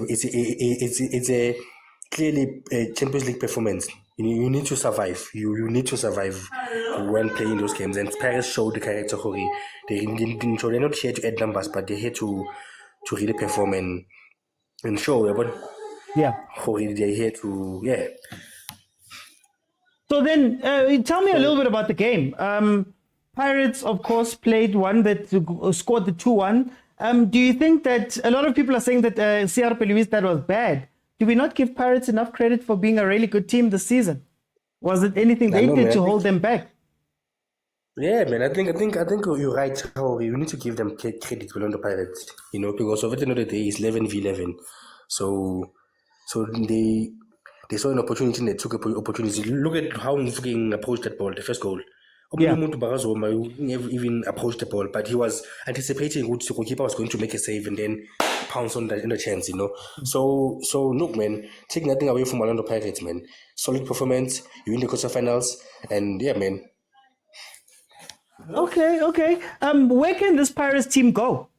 a clearly a Champions League performance. You need to survive. You need to survive when playing those games. And Paris showed the character. They're not here to add numbers, but they're here to really perform and show. But they're here to So then, tell me a little bit about the game. Pirates, of course, played one that scored the 2-1. Do you think that a lot of people are saying that CR Peluis that was bad? Do we not give Pirates enough credit for being a really good team this season? Was it anything they did to hold them back? Yeah, man. I think you're right. You need to give them credit on the Pirates. You know, because of the end of the day, it's 11v11. So they saw an opportunity and they took an opportunity. Look at how Mufokeng approached that ball, the first goal. Even approached the ball, but he was anticipating what the goalkeeper was going to make a save and then pounce on the chance, you know. So look, man, take nothing away from Orlando Pirates, man. Solid performance, you win the quarterfinals, and yeah, man. Okay. Where can this Pirates team go?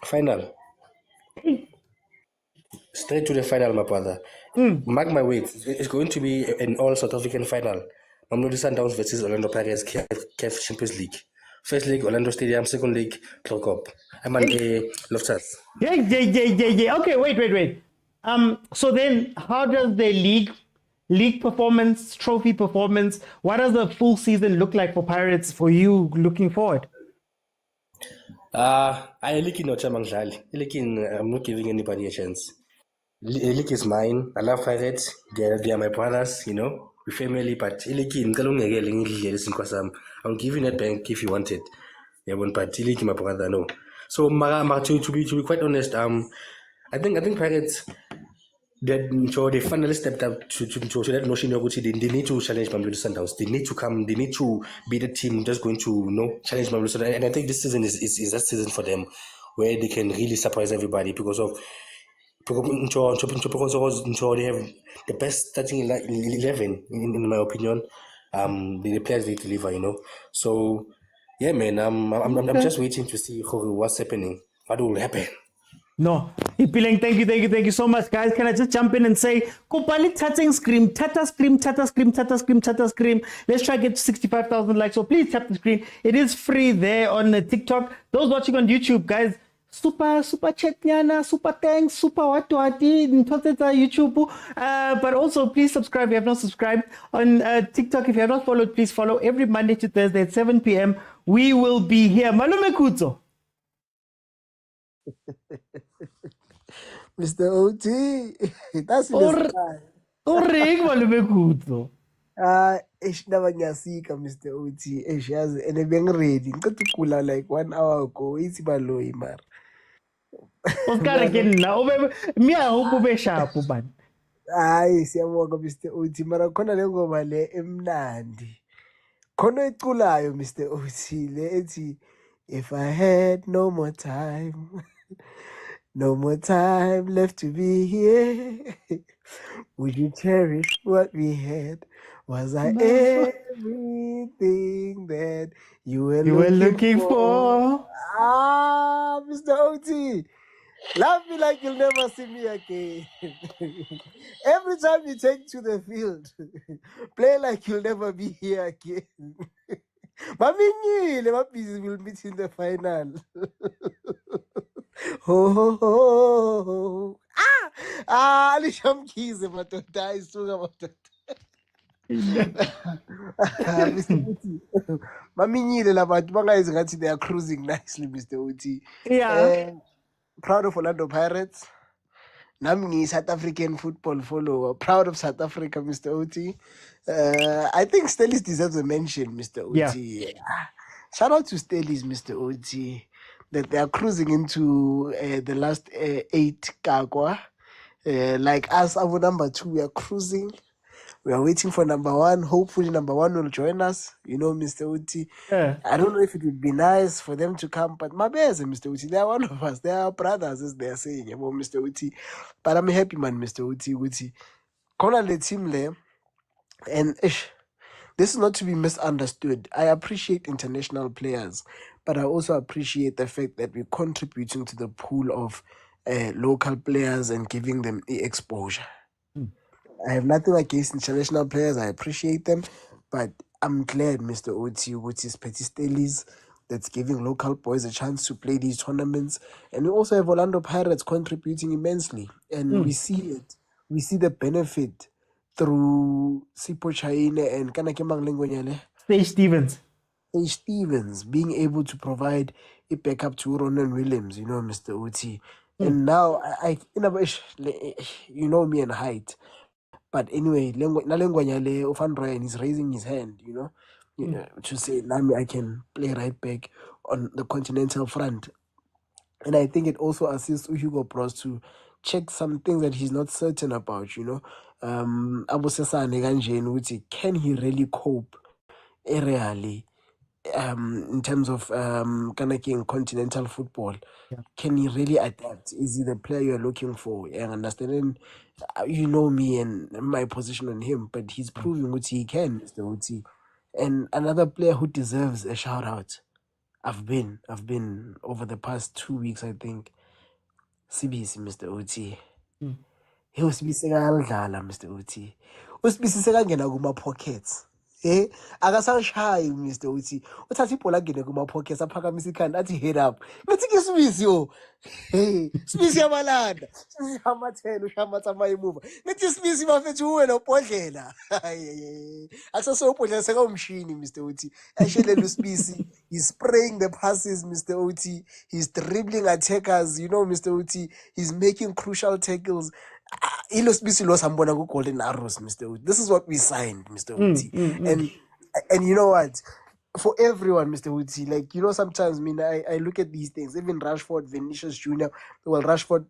Final. Straight to the final, my brother. Mark my words, it's going to be an all South African final. Mamelodi Sundowns versus Orlando Pirates CAF Champions League. First league, Orlando Stadium. Second league, Club Cup. I'm on Loftus. Yeah. Okay, wait. So then, how does the league performance, trophy performance, what does the full season look like for Pirates for you looking forward? I'm not giving anybody a chance. League is mine. I love Pirates. They are my brothers, you know. We family, but I'll give you Nedbank if you want it. Yeah, but my brother, no. So, to be quite honest, I think Pirates they finally stepped up to that notion. They need to challenge Mamelodi Sundowns. They need to come. They need to be the team just going to challenge Mamelodi Sundowns. And I think this season is that season for them, where they can really surprise everybody because they have the best starting 11 in my opinion. The players they deliver, you know. So yeah, man, I'm just waiting to see what's happening, what will happen. No, Ipileng, thank you so much, guys. Can I just jump in and say, Kopali touching scream, tata scream. Let's try to get 65,000 likes. So please tap the screen. It is free there on the TikTok. Those watching on YouTube, guys. Super chat nyana, super thanks, super wati YouTube. But also please subscribe if you have not subscribed on TikTok. If you have not followed, please follow. Every Monday to Thursday at 7 p.m. we will be here. Malume Kuzo. Mr. OT, that's in the sky. Malume Kuzo. Never ngasika Mr. OT. Yazi and I'm ready. Ngikukula like 1 hour ago. It's baloyi mar. Oscar again now. Me I hope ube sharp man. Hayi siyabonga Mr. Uthi mara khona le ngoma le emnandi. Khona iculayo Mr. Uthi le ethi if I had no more time. No more time left to be here. Would you cherish what we had? Was I everything that you were You were looking looking for? for. Ah, Mr. OT. Love me like you'll never see me again. Every time you take to the field, play like you'll never be here again. Maminyile, my busy will meet in the final. Ho ho ho ho. Ah, alishamkhize madoda ayisuka madoda. Mr. Uti. Maminyile labantu bangayenzi ngathi they are cruising nicely, Mr. Uti. Yeah. Proud of Orlando Pirates. Nami ngiyi-South African football follower. Proud of South Africa, Mr. Oti. I think Stellis deserves a mention, Mr. Oti. Yeah. Shout out to Stellis, Mr. Oti, that they are cruising into the last 8 Kagwa. Like us, our number 2, we are cruising. We are waiting for number 1. Hopefully, number 1 will join us. You know, Mr. Uti. Yeah. I don't know if it would be nice for them to come, but my best, Mr. Uti. They are one of us. They are brothers, as they are saying about Mr. Uti. But I'm happy, man, Mr. Uti. Uti. Kona the team there, and this is not to be misunderstood. I appreciate international players, but I also appreciate the fact that we're contributing to the pool of local players and giving them the exposure. I have nothing against international players. I appreciate them, but I'm glad, Mr. Oti, which is Petit Stellies, that's giving local boys a chance to play these tournaments. And we also have Orlando Pirates contributing immensely. And we see it. We see the benefit through Sipo Chaine and Kanakemang Lengonyale. Stage Stevens being able to provide a backup to Ronan Williams, you know, Mr. Oti. And now, you know me and height. But anyway, Nalengwanyale Ofan Ryan is raising his hand, you know, to say, Nami, I can play right back on the continental front. And I think it also assists Hugo Bros to check some things that he's not certain about, you know. Abu Sesane Ganjen, which can he really cope aerially in terms of Kanaking continental football? Can he really adapt? Is he the player you're looking for? And understanding, you know me and my position on him, but he's proving what he can, Mr. Uti. And another player who deserves a shout out. I've been over the past 2 weeks, I think. CBC, Mr. Uti. He was missing Mr. Uti. Was missing kuma-pockets. Akasashayi Mr. Uthi uthatha ibhola angene kuma-pockets aphakamisa ikhanda athi head up ngathi ke Smith yo Smith yabalanda amathelo ushamatha amayimuva ngathi Smith bafethu uwe nobhodlela akusasophodlela sekawumshini Mr. Uthi ashelela uSmith he's spraying the passes Mr. Uthi he's dribbling attackers you know Mr. Uthi he's making crucial tackles. Ilo Smith lo sambona ku Golden Arrows Mr. Uti. This is what we signed Mr. Uti. And you know what? For everyone, Mr. Uti, like, you know, sometimes, I look at these things. Even Rashford, Vinicius Jr., well, Rashford,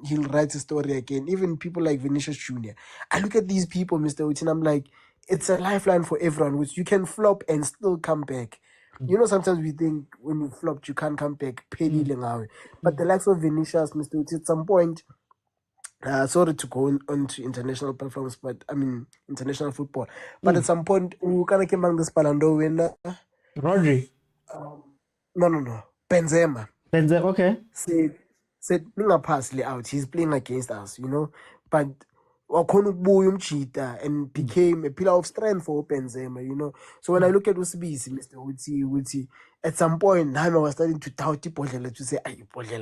he'll write a story again. Even people like Vinicius Jr. I look at these people, Mr. Uti, and I'm like, it's a lifeline for everyone, which you can flop and still come back. You know, sometimes we think when you flopped, you can't come back. But the likes of Vinicius, Mr. Uti, at some point, sorry to go on to international performance, but I mean international football. But at some point, we kind of came back this Palando winner. Rodri. No. Benzema, okay. Said passly out. He's playing against us, you know. But and became a pillar of strength for Benzema, you know. So when I look at Usibisi, Mr. Uti, at some point, I was starting to doubt Ipolele to say,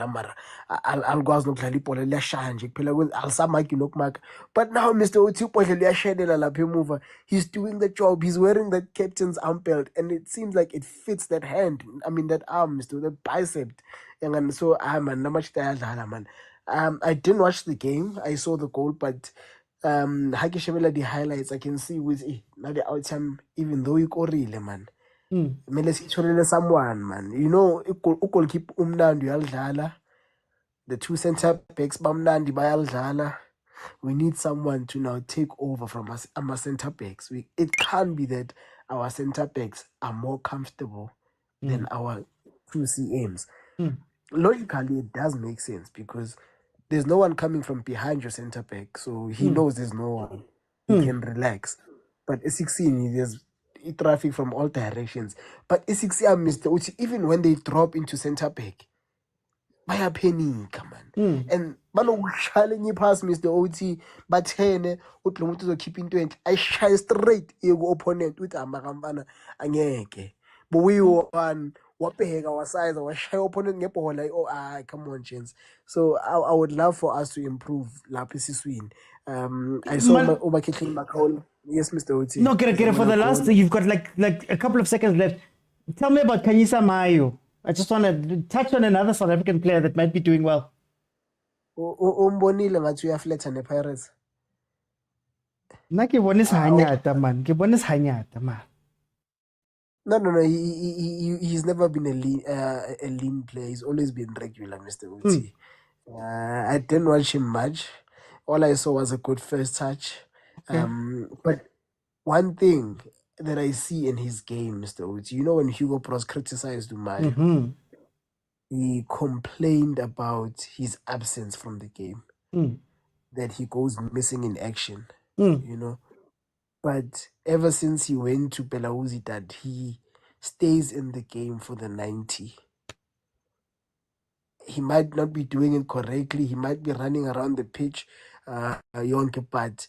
Mara, I'll go as no Clalipola, Shanje, I'll samaki no mark. But now, Mr. Uti, Polele, Shedela La Mover, he's doing the job, he's wearing the captain's arm belt, and it seems like it fits that hand. I mean, that arm, Mr. The bicep. And so, man, man. I didn't watch the game, I saw the goal, but Hakishemela the highlights I can see with now the outcome even though you go really man. Let's someone man. You know ukol keep umnandi yaldlala. The two center backs bamnandi bayaldlala. We need someone to now take over from us, our centre backs. It can't be that our centre backs are more comfortable than our two CMs. Logically, it does make sense because there's no one coming from behind your centre back, so he knows there's no one. He can relax. But a 16, there's traffic from all directions. But a 16, Mr. Uchi, even when they drop into centre back, baya panic, man. And banokushaya past Mr. OT, but hene umuntu uzokhipha 20. I shy straight your opponent with amakambana angeke. But we won wabheka wasize washaya opponent ngebhola. Oh, come on, gents. So I would love for us to improve lapha esiswini. I saw umakhehleni Makhola. Yes, Mr. OT. No, get it for the last. You've got like a couple of seconds left. Tell me about Khanyisa Mayo. I just want to touch on another South African player that might be doing well. Umbonile ngathi uyafletha nePirates. Ngibona isihanyata man. Ngibona isihanyata man. No. He's never been a lean player. He's always been regular, Mr. Uti. I didn't watch him much. All I saw was a good first touch. But one thing that I see in his game, Mr. Uti, you know when Hugo Bros criticized Umayo, he complained about his absence from the game, that he goes missing in action, you know. But ever since he went to Pelauzi, that he stays in the game for the 90. He might not be doing it correctly. He might be running around the pitch, but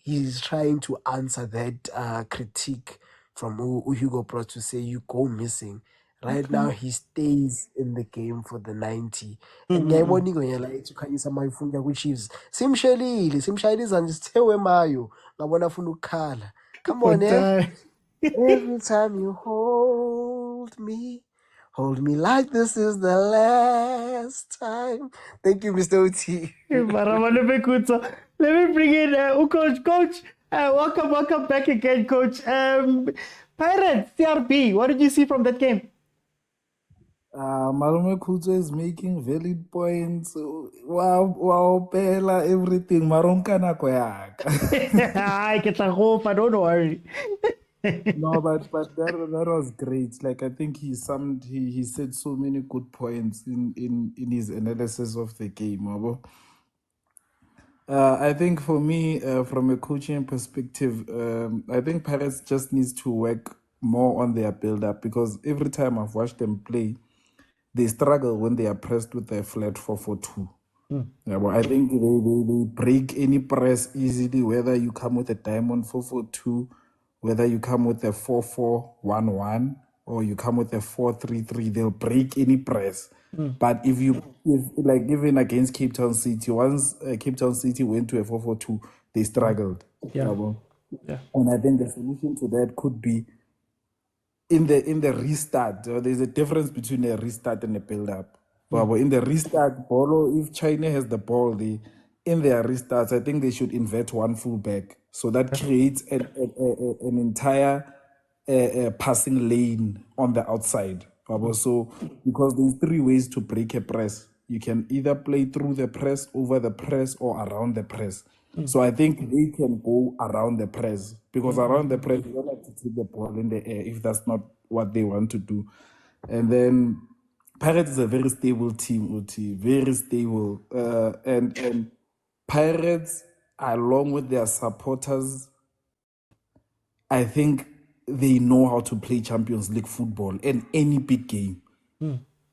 he's trying to answer that critique from Hugo Bros to say you go missing. Right now, he stays in the game for the 90. And ngiyayibona ingonyela ethu Khanyisa Mayo ufuna ku-Chiefs. Simshayile izandla sithe Mayo. Ngabona afuna ukukhala. Come on, Every time you hold me like this is the last time. Thank you, Mr. OT. Let me bring in Coach. Coach, welcome back again, Coach. Pirates, CRB, what did you see from that game? Malume Khoza is making valid points. Wow, Pela, everything. Maronkana koyaka. I get a hope, don't worry. No, but that was great. Like I think he said so many good points in his analysis of the game. I think for me, from a coaching perspective, I think Pirates just needs to work more on their build-up because every time I've watched them play, they struggle when they are pressed with a flat 4-4-2. Yeah, but I think they break any press easily, whether you come with a diamond 4-4-2, whether you come with a 4-4-1-1, or you come with a 4-3-3, they'll break any press. But if like even against Cape Town City, once Cape Town City went to a 4-4-2, they struggled. Yeah. And I think the solution to that could be in the restart. There's a difference between a restart and a build-up. In the restart, if China has the ball, in their restarts, I think they should invert one fullback. So that creates an entire passing lane on the outside. So because there's three ways to break a press. You can either play through the press, over the press, or around the press. So I think they can go around the press because around the press, you don't have to take the ball in the air if that's not what they want to do. And then Pirates is a very stable team, Uti, very stable. And Pirates, along with their supporters, I think they know how to play Champions League football in any big game.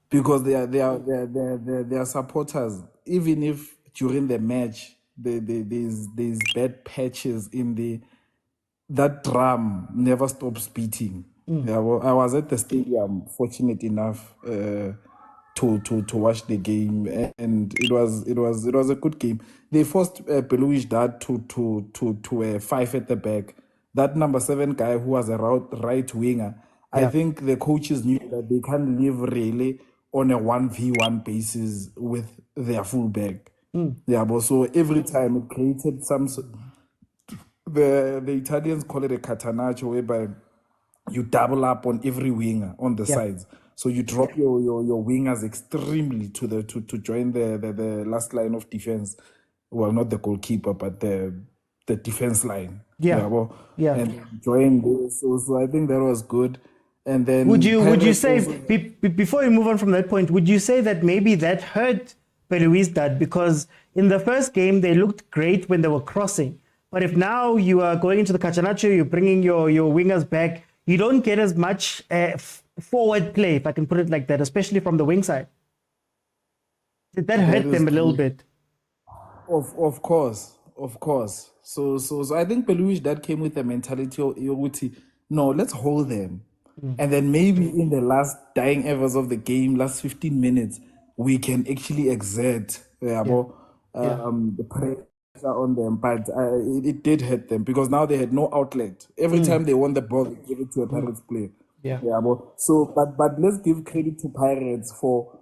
Because their supporters, even if during the match, there's bad patches in that drum never stops beating. I was at the stadium, fortunate enough to watch the game, and it was a good game. They forced Belouish Dad to 5 at the back. That number 7 guy who was a right winger, I think the coaches knew that they can't live really on a 1v1 basis with their fullback. So every time it created the Italians call it a catenaccio, whereby you double up on every winger on the sides. So you drop your wingers extremely to join the last line of defense. well, not the goalkeeper, but the defense line. Yeah. And enjoying this. So I think that was good. And then would you say also, before you move on from that point, would you say that maybe that hurt Belouizdad, because in the first game they looked great when they were crossing, but if now you are going into the Catenaccio, you're bringing your wingers back, you don't get as much forward play, if I can put it like that, especially from the wing side. Did that hurt them a little bit? Of course. So I think Belouizdad came with the mentality of no, let's hold them. And then maybe in the last dying hours of the game, last 15 minutes, we can actually exert the pressure on them. But it did hurt them because now they had no outlet. Every time they won the ball, they gave it to a Pirates player. But let's give credit to Pirates for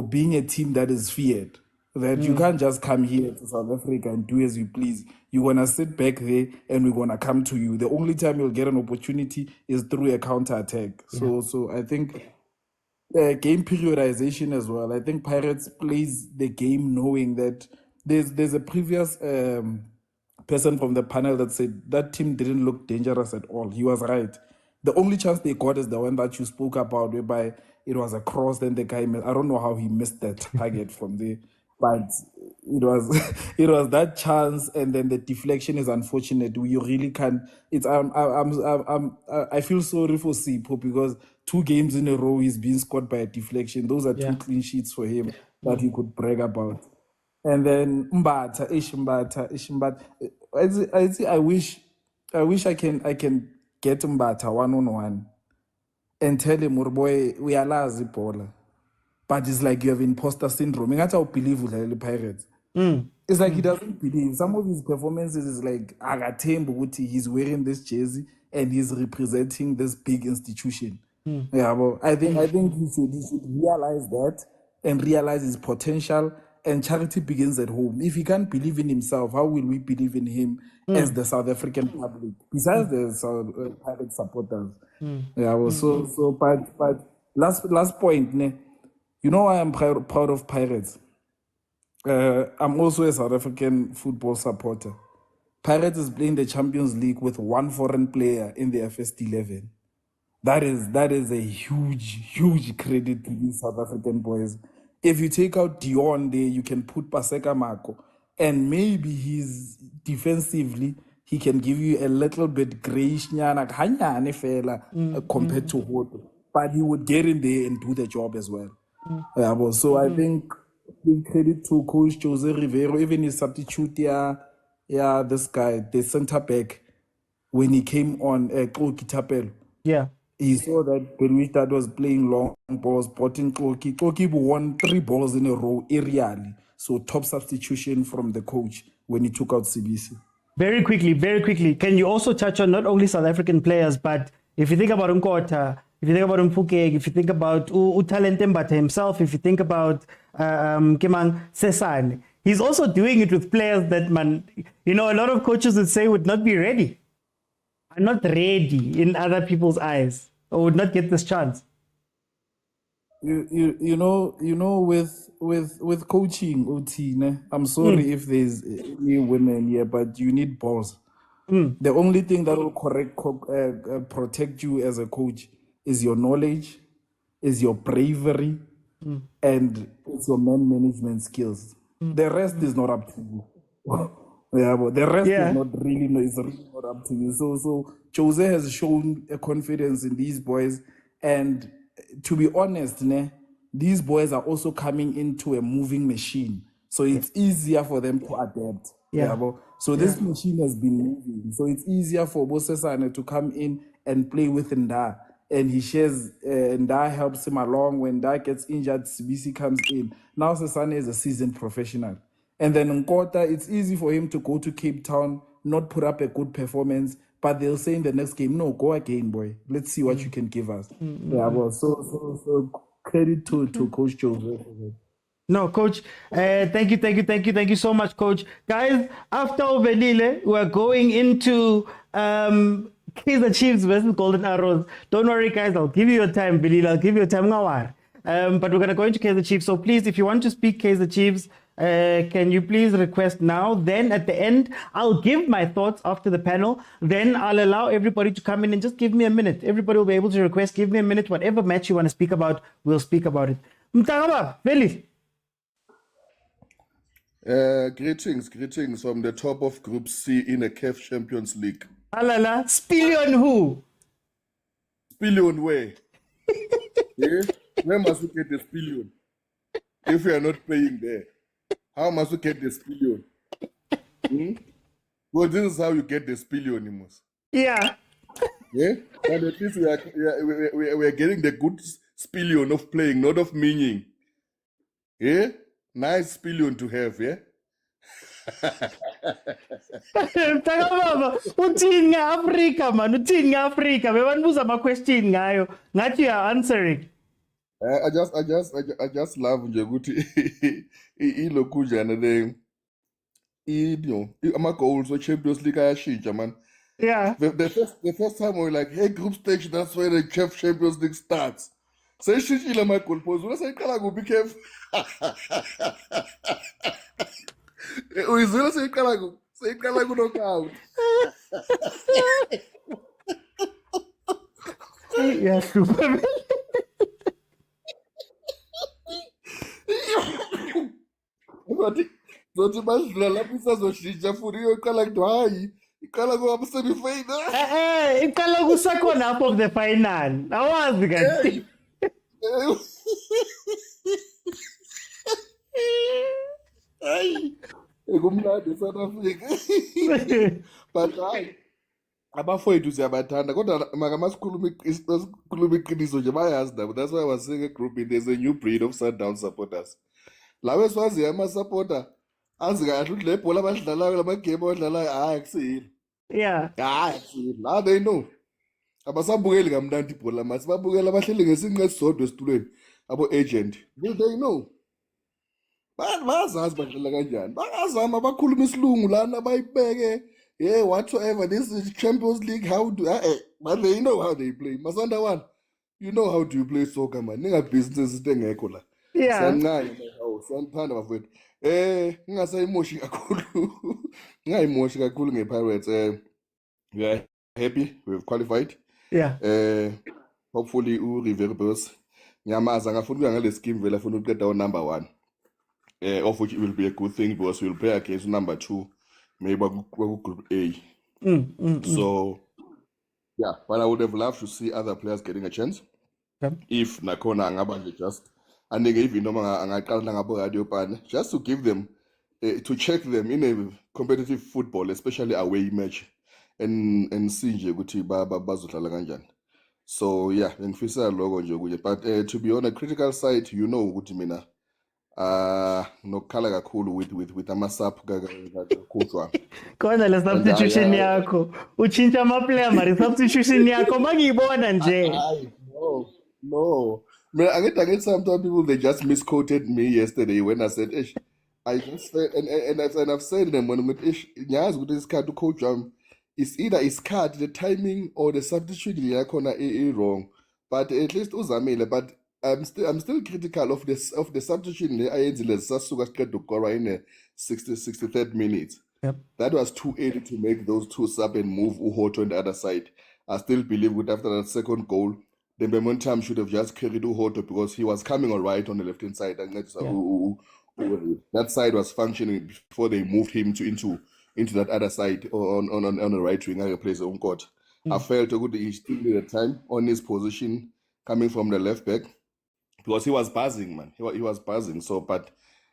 being a team that is feared. That you can't just come here to South Africa and do as you please. You're going to sit back there and we're going to come to you. The only time you'll get an opportunity is through a counter-attack. So I think game periodization as well. I think Pirates plays the game knowing that there's a previous person from the panel that said that team didn't look dangerous at all. He was right. The only chance they got is the one that you spoke about, whereby it was a cross, then the guy, I don't know how he missed that target from there. But it was that chance, and then the deflection is unfortunate. You really can't. I feel sorry for Sipho because 2 games in a row he's been scored by a deflection. Those are 2 clean sheets for him that he could brag about. And then Mbata. I wish I can get Mbata 1-on-1 and tell him, boy, we are lazy baller. But it's like you have imposter syndrome. That's how believe with the Pirates. It's like he doesn't believe. Some of his performances is like he's wearing this jersey and he's representing this big institution. But I think he should realize that and realize his potential. And charity begins at home. If he can't believe in himself, how will we believe in him as the South African public? Besides the Pirate supporters. But last point. You know why I'm proud of Pirates? I'm also a South African football supporter. Pirates is playing the Champions League with 1 foreign player in the first 11. That is a huge credit to these South African boys. If you take out Dion there, you can put Paseka Marco. And maybe he's defensively, he can give you a little bit grayish compared to Hoto. But he would get in there and do the job as well. So I think give credit to Coach Jose Rivero, even his substitute this guy, the centre back, when he came on Kloki Tapel. He saw that Belouizdad was playing long balls, spotting Kloki. Kloki won 3 balls in a row aerially. So top substitution from the coach when he took out CBC. Very quickly, can you also touch on not only South African players, but if you think about Nkota, if you think about Mpuke, if you think about Utalente Mbata himself, if you think about Kemang Sesane, he's also doing it with players that, a lot of coaches would say would not be ready. Are not ready in other people's eyes, or would not get this chance. You know, with coaching, OT, I'm sorry if there's any women here, but you need balls. The only thing that will protect you as a coach is your knowledge, is your bravery, and it's your man management skills. The rest is not up to you. But the rest is not really, it's really not up to you. So Jose has shown a confidence in these boys, and to be honest, these boys are also coming into a moving machine. So it's easier for them to adapt. So this machine has been moving. So it's easier for Bosesane to come in and play with Nda. And he shares, Nda helps him along. When Nda gets injured, CBC comes in. Now Sesane is a seasoned professional. And then Nkota, it's easy for him to go to Cape Town, not put up a good performance, but they'll say in the next game, no, go again, boy. Let's see what you can give us. So credit to Coach Joe. No, Coach, thank you so much, Coach. Guys, after Ovelile, we're going into Kaizer Chiefs versus Golden Arrows. Don't worry, guys, I'll give you your time, Belile. I'll give you your time. But we're going to go into Kaizer Chiefs. So please, if you want to speak Kaizer Chiefs, Can you please request now? Then at the end, I'll give my thoughts after the panel. Then I'll allow everybody to come in and just give me a minute. Everybody will be able to request, give me a minute. Whatever match you want to speak about, we'll speak about it. Mtagaba, Veli. Greetings from the top of Group C in the CAF Champions League. Alala, spillion who? Spillion where? Yeah? Where must we get the spillion? If we are not playing there, how must we get the spillion? Well, this is how you get the spillion, Imus. Yeah. Yeah? And at least we are getting the good spillion of playing, not of meaning. Yeah? Nice spillion to have, yeah? Mtakababa, uthini nge-Afrika man, uthini nge-Afrika? Bebandibuza ama-question ngayo. Ngathi you are answering. I just love nje ukuthi ilokujana le ama goals for Champions League ayashintsha man. Yeah. The first time we were like, hey, group stage, that's where the CAF Champions League starts. Seyishintshile ama goal post. Wena seyiqala kuphi CAF? Uyizwela seyiqala kuphi? Seyiqala ku knockout. Yeah, super. Zothi badlula lapho isazoshintsha futhi iyoqala kuthi hayi iqala kuma-semi-final. Iqala ku-second half of the final. Awazi kanti. Hayi kumnandi eSouth Africa. But hayi abafowethu siyabathanda kodwa makasikhuluma iqiniso nje bayazi nabo. That's why I was saying a group there's a new breed of Sundowns supporters. Lawe swazi ama-supporter azi kahle ukuthi le bhola abadlalayo lamagame abadlalayo hayi akusilo. Yeah. Hayi akusilo. Now they know. Abasabukeli kamnandi ibhola masi babukela abahleli ngesinqe esisodwa esitulweni abo-agent. Will they know? Bayazazi badlala kanjani. Bayazama bakhuluma isilungu lana bayibeke. Yeah, whatsoever. This is Champions League. How do but they know how they play. Masanda one, you know how do you play soccer, man. Ninga business engekho la. Yeah. Sanqanya santhanda bafowethu. Ngingasayimoshi kakhulu. Ngayimoshi kakhulu ngePirates. We are happy we've qualified. Yeah. Hopefully Reverbers. Nyamaza ngafuna ukuya ngale scheme vela afuna uqeda number 1. Of which it will be a good thing because we'll play against number 2. Maybe group A. So yeah, but I would have loved to see other players getting a chance. Okay. If Nakona Angabanje just and even radio pan just to give them to check them in a competitive football, especially away match, and see nje ukuthi bazodlala kanjani. So yeah, ngifisa logo nje kunye, but to be on a critical side, you know ukuthi mina nokukhala kakhulu with amasap kakhudwa. Khona le substitution yakho uchintsha ama-player mari substitution yakho mangiyibona nje. No. I get some people they just misquoted me yesterday when I said ish. I just said and I've said them when with ish nyazi ukuthi isikhathi coach is either isikhathi the timing or the substitution yakhona wrong. But at least uzamile, but I'm still critical of the substitution le ayenzile sasuka siqeda ukukora in the 63rd minute. Yep. That was too early to make those two sub and move Uhoto on the other side. I still believe that after that second goal, the momentum should have just carried Uhoto because he was coming all right on the left hand side, and that side was functioning before they moved him into that other side on the right wing. I plays on court. I felt good he still needed time on his position coming from the left back because he was buzzing, man. He was buzzing. So, but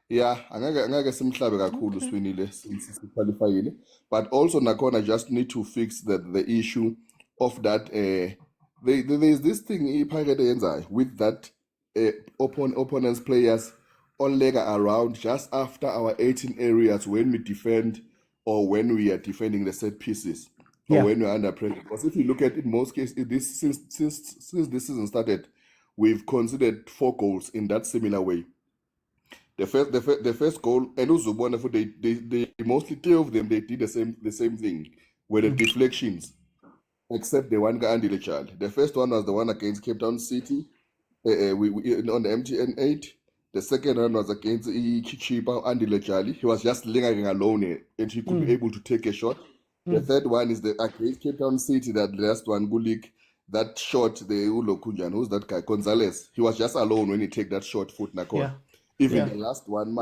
yeah, angeke simhlabe kakhulu swinile since qualified. But also Nakona just need to fix the issue of that. There's this thing with that opponent's players all lega around just after our 18 areas when we defend or when we are defending the set pieces or when we're under pressure. Because if you look at it, in most cases, since this season started, we've considered 4 goals in that similar way. The first goal, and Uzubona, they mostly 3 of them they did the same thing, were the deflections. Except the one guy Andy Child. The first one was the one against Cape Town City, we on the MTN 8, The second one was against Chichipa and Lejali. He was just lingering alone and he could be able to take a shot. The third one is the against Cape Town City, that last one, Gulik, that shot, the Ulo Kunjan, who's that guy? Gonzalez. He was just alone when he take that short foot, Nakon. Even the last one,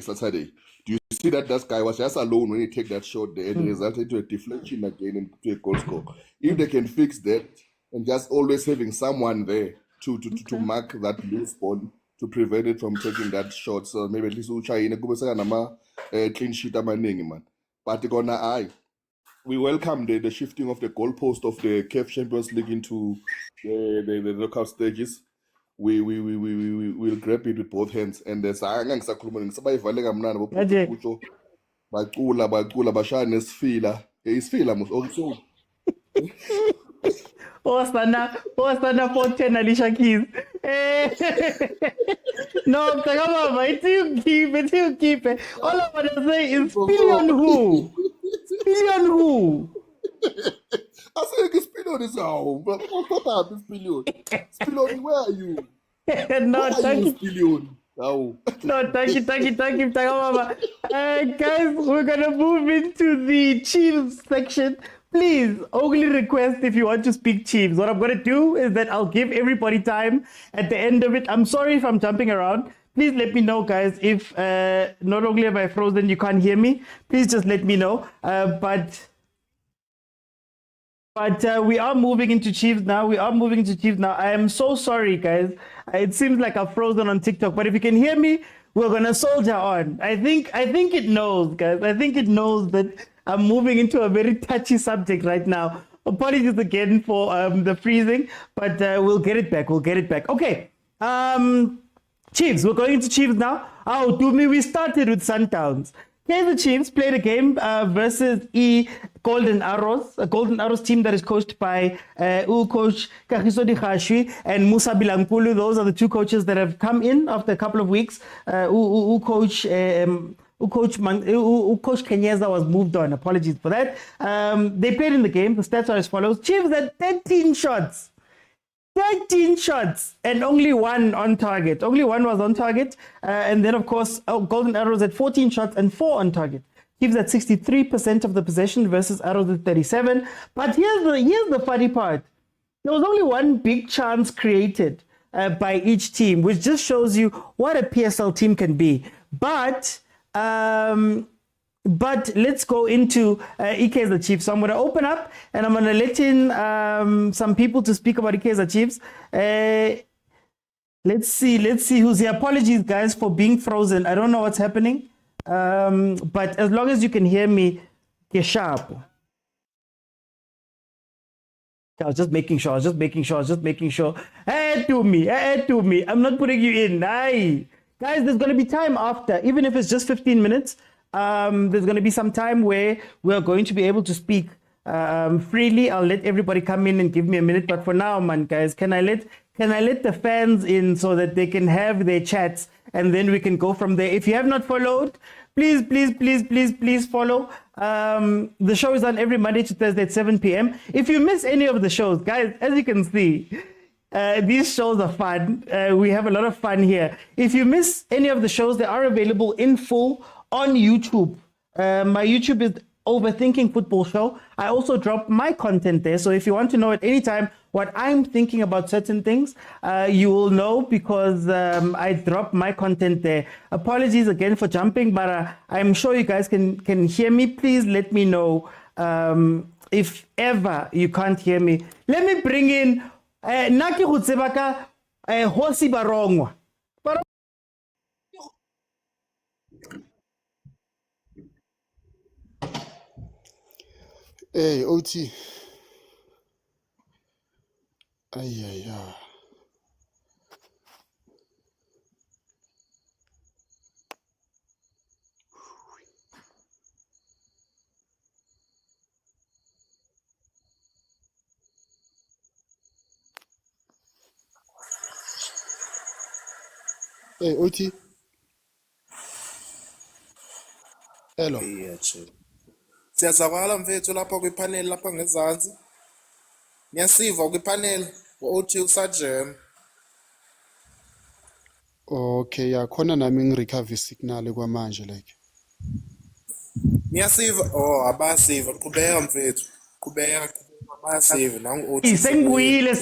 Saturday. Do you see that guy was just alone when he take that shot there and resulted into a deflection again and to a goal score? If they can fix that and just always having someone there to mark that loose ball to prevent it from taking that shot, so maybe at least clean sheet man. But we welcome the shifting of the goalpost of the CAF Champions League into the knockout stages. We will grab it with both hands. And there's Osana 410 Alicia Keys. No, Tagamama, it's you keep it. All I want to say is Spillion who? Spillion who? I say Spillion is how. But what happened, Spillion? Spillion, where are you? No, thank you. Spillion? Oh. No, thank you, Tagamama. Guys, we're going to move into the Chiefs section. Please, only request if you want to speak Chiefs. What I'm going to do is that I'll give everybody time at the end of it. I'm sorry if I'm jumping around. Please let me know, guys, if not only am I frozen, you can't hear me. Please just let me know. But we are moving into Chiefs now. I am so sorry, guys. It seems like I've frozen on TikTok. But if you can hear me, we're going to soldier on. I think it knows, guys. I think it knows that I'm moving into a very touchy subject right now. Apologies again for the freezing, but we'll get it back. Okay. Chiefs. We're going into Chiefs now. We started with Sundowns. Kaizer Chiefs played a game versus Golden Arrows, a Golden Arrows team that is coached by coach Kagiso Dikhashi and Musa Bilankulu. Those are the two coaches that have come in after a couple of weeks. Coach Kenyeza was moved on. Apologies for that. They played in the game. The stats are as follows. Chiefs had 13 shots. 13 shots and only one on target. Only one was on target. And then, of course, Golden Arrows had 14 shots and 4 on target. Chiefs at 63% of the possession versus Arrows at 37%. But here's the funny part. There was only one big chance created by each team, which just shows you what a PSL team can be. But let's go into Kaizer Chiefs. So I'm going to open up and I'm going to let in some people to speak about Kaizer Chiefs. Let's see who's here. Apologies, guys, for being frozen. I don't know what's happening. But as long as you can hear me, get sharp. I was just making sure. Add to me. I'm not putting you in. Aye. Guys, there's going to be time after, even if it's just 15 minutes. There's going to be some time where we're going to be able to speak freely. I'll let everybody come in and give me a minute. But for now, man, guys, can I let the fans in so that they can have their chats and then we can go from there. If you have not followed, please follow. The show is on every Monday to Thursday at 7 p.m. If you miss any of the shows, guys, as you can see, these shows are fun. We have a lot of fun here. If you miss any of the shows, they are available in full on YouTube. My YouTube is Overthinking Football Show. I also drop my content there. So if you want to know at any time what I'm thinking about certain things, you will know because I drop my content there. Apologies again for jumping, but I'm sure you guys can hear me. Please let me know if ever you can't hear me. Let me bring in Naki Hutsebaka Hosi Barongwa. Hey, OT. Ay. Hey, OT. Hello. Siyazwakala mfethu lapha kwipanel lapha ngezansi. Ngiyasiva kwipanel u-OT usajema. Okay, yeah, khona nami ngi-recover signal kwamanje like. Ngiyasiva. Oh, abasiva. Qhubeka mfethu. Qhubeka abasiva. Nangu Sengbuile.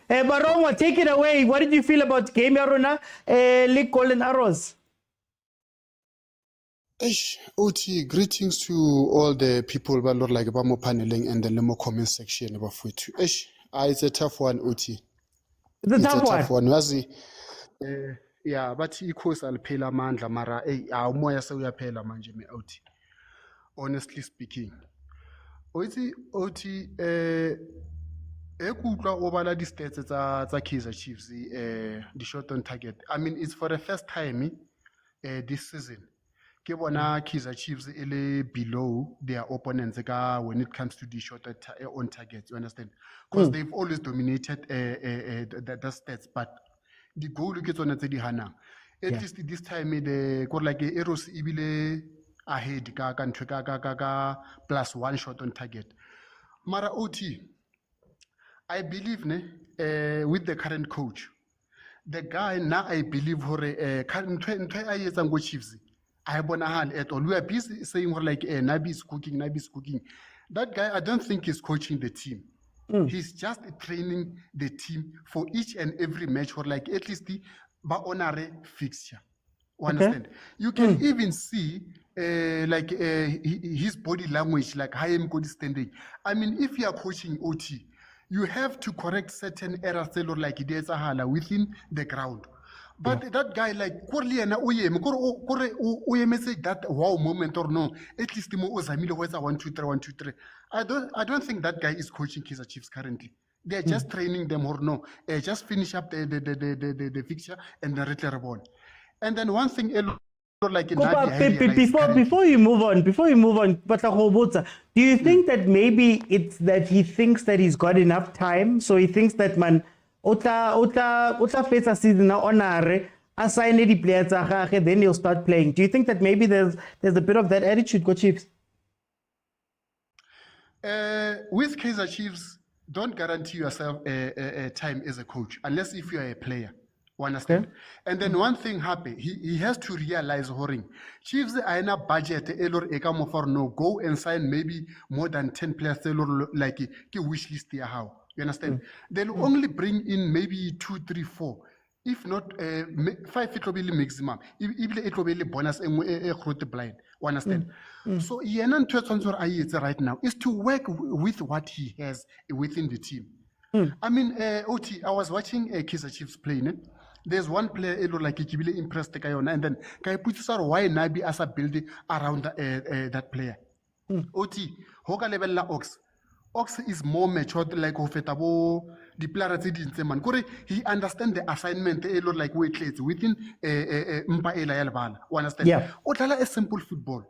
Barongo, take it away. What did you feel about game yarona League Golden Arrows? Uthi, greetings to all the people but Lord like Bamo paneling and the Lemo comment section about foot. It's a tough one, Uti. It's a tough one. Wazi, yeah, but ikhosi aliphela amandla mara umoya sewuyaphela manje Uti. Honestly speaking. Uthi ekutlwa obala di stats tsa Kaizer Chiefs the shot on target. I mean it's for the first time this season. Ke bona Kaizer Chiefs ele below their opponents when it comes to the shot on target, you understand? Because they've always dominated the stats, but the goal you get on the hana. At least this time the got like Eros ibile ahead ka +1 shot on target. Mara OT, I believe with the current coach, the guy now I believe Chiefs. I bonahal at all. We are busy saying like Nabi is cooking. That guy, I don't think he's coaching the team. He's just training the team for each and every match, or like at least the honorary fixture. Understand? You can even see his body language, like how I'm good standing. I mean, if you are coaching OT, you have to correct certain errors like within the ground. But that guy, like, that wow moment or no, at least mo Ozamile was 1, 2, 3, 1, 2, 3. I don't think that guy is coaching Kaizer Chiefs currently. They're just training them or no. Just finish up the fixture and then return on. And then one thing like before you move on, but do you think that maybe it's that he thinks that he's got enough time, so he thinks that man Ota fetsa season na honore assign the players then he'll start playing? Do you think that maybe there's a bit of that attitude, Go Chiefs? With Kaizer Chiefs, don't guarantee yourself a time as a coach unless if you are a player. You understand? And then one thing happen, he has to realize Chiefs are in a budget no go and sign maybe more than 10 players like a wish list how. You understand? They'll only bring in maybe 2, 3, 4. If not 5, it will be the maximum. If it will be the bonus and blind. You understand? So right now is to work with what he has within the team. I mean, OT, I was watching Kaizer Chiefs playing. There's one player like he really impressed the guy on, and then Kai puts why Nabi as a building around that player. OT, Hoga level la Ox. Ox is more matured like Hofetabo, the player he understands the assignment like weightlets within Mpa Ela. Understand? Yeah. Otala a simple football.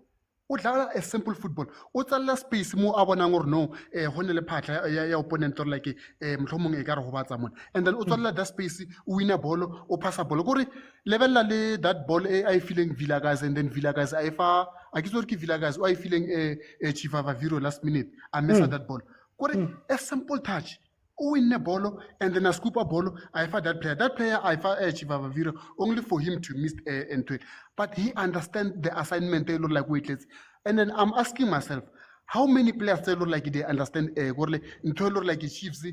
Otala a simple football. Otala space more abonangor no honele patla ya opponent or like mhlomong e kare ho batsa mona. And then otala that space win a ball or pass a ball. Gore level la that ball I feeling vilakazi and then vilakazi I fa I guess ki vilakazi I feeling Chivava Viro last minute I miss that ball. Gore a simple touch. Win a ball and then a scoop a ball. I find that player. That player I find Chivava Viro only for him to miss into it. But he understands the assignment they look like weightless. And then I'm asking myself, how many players they look like they understand Gorle in look like Chiefs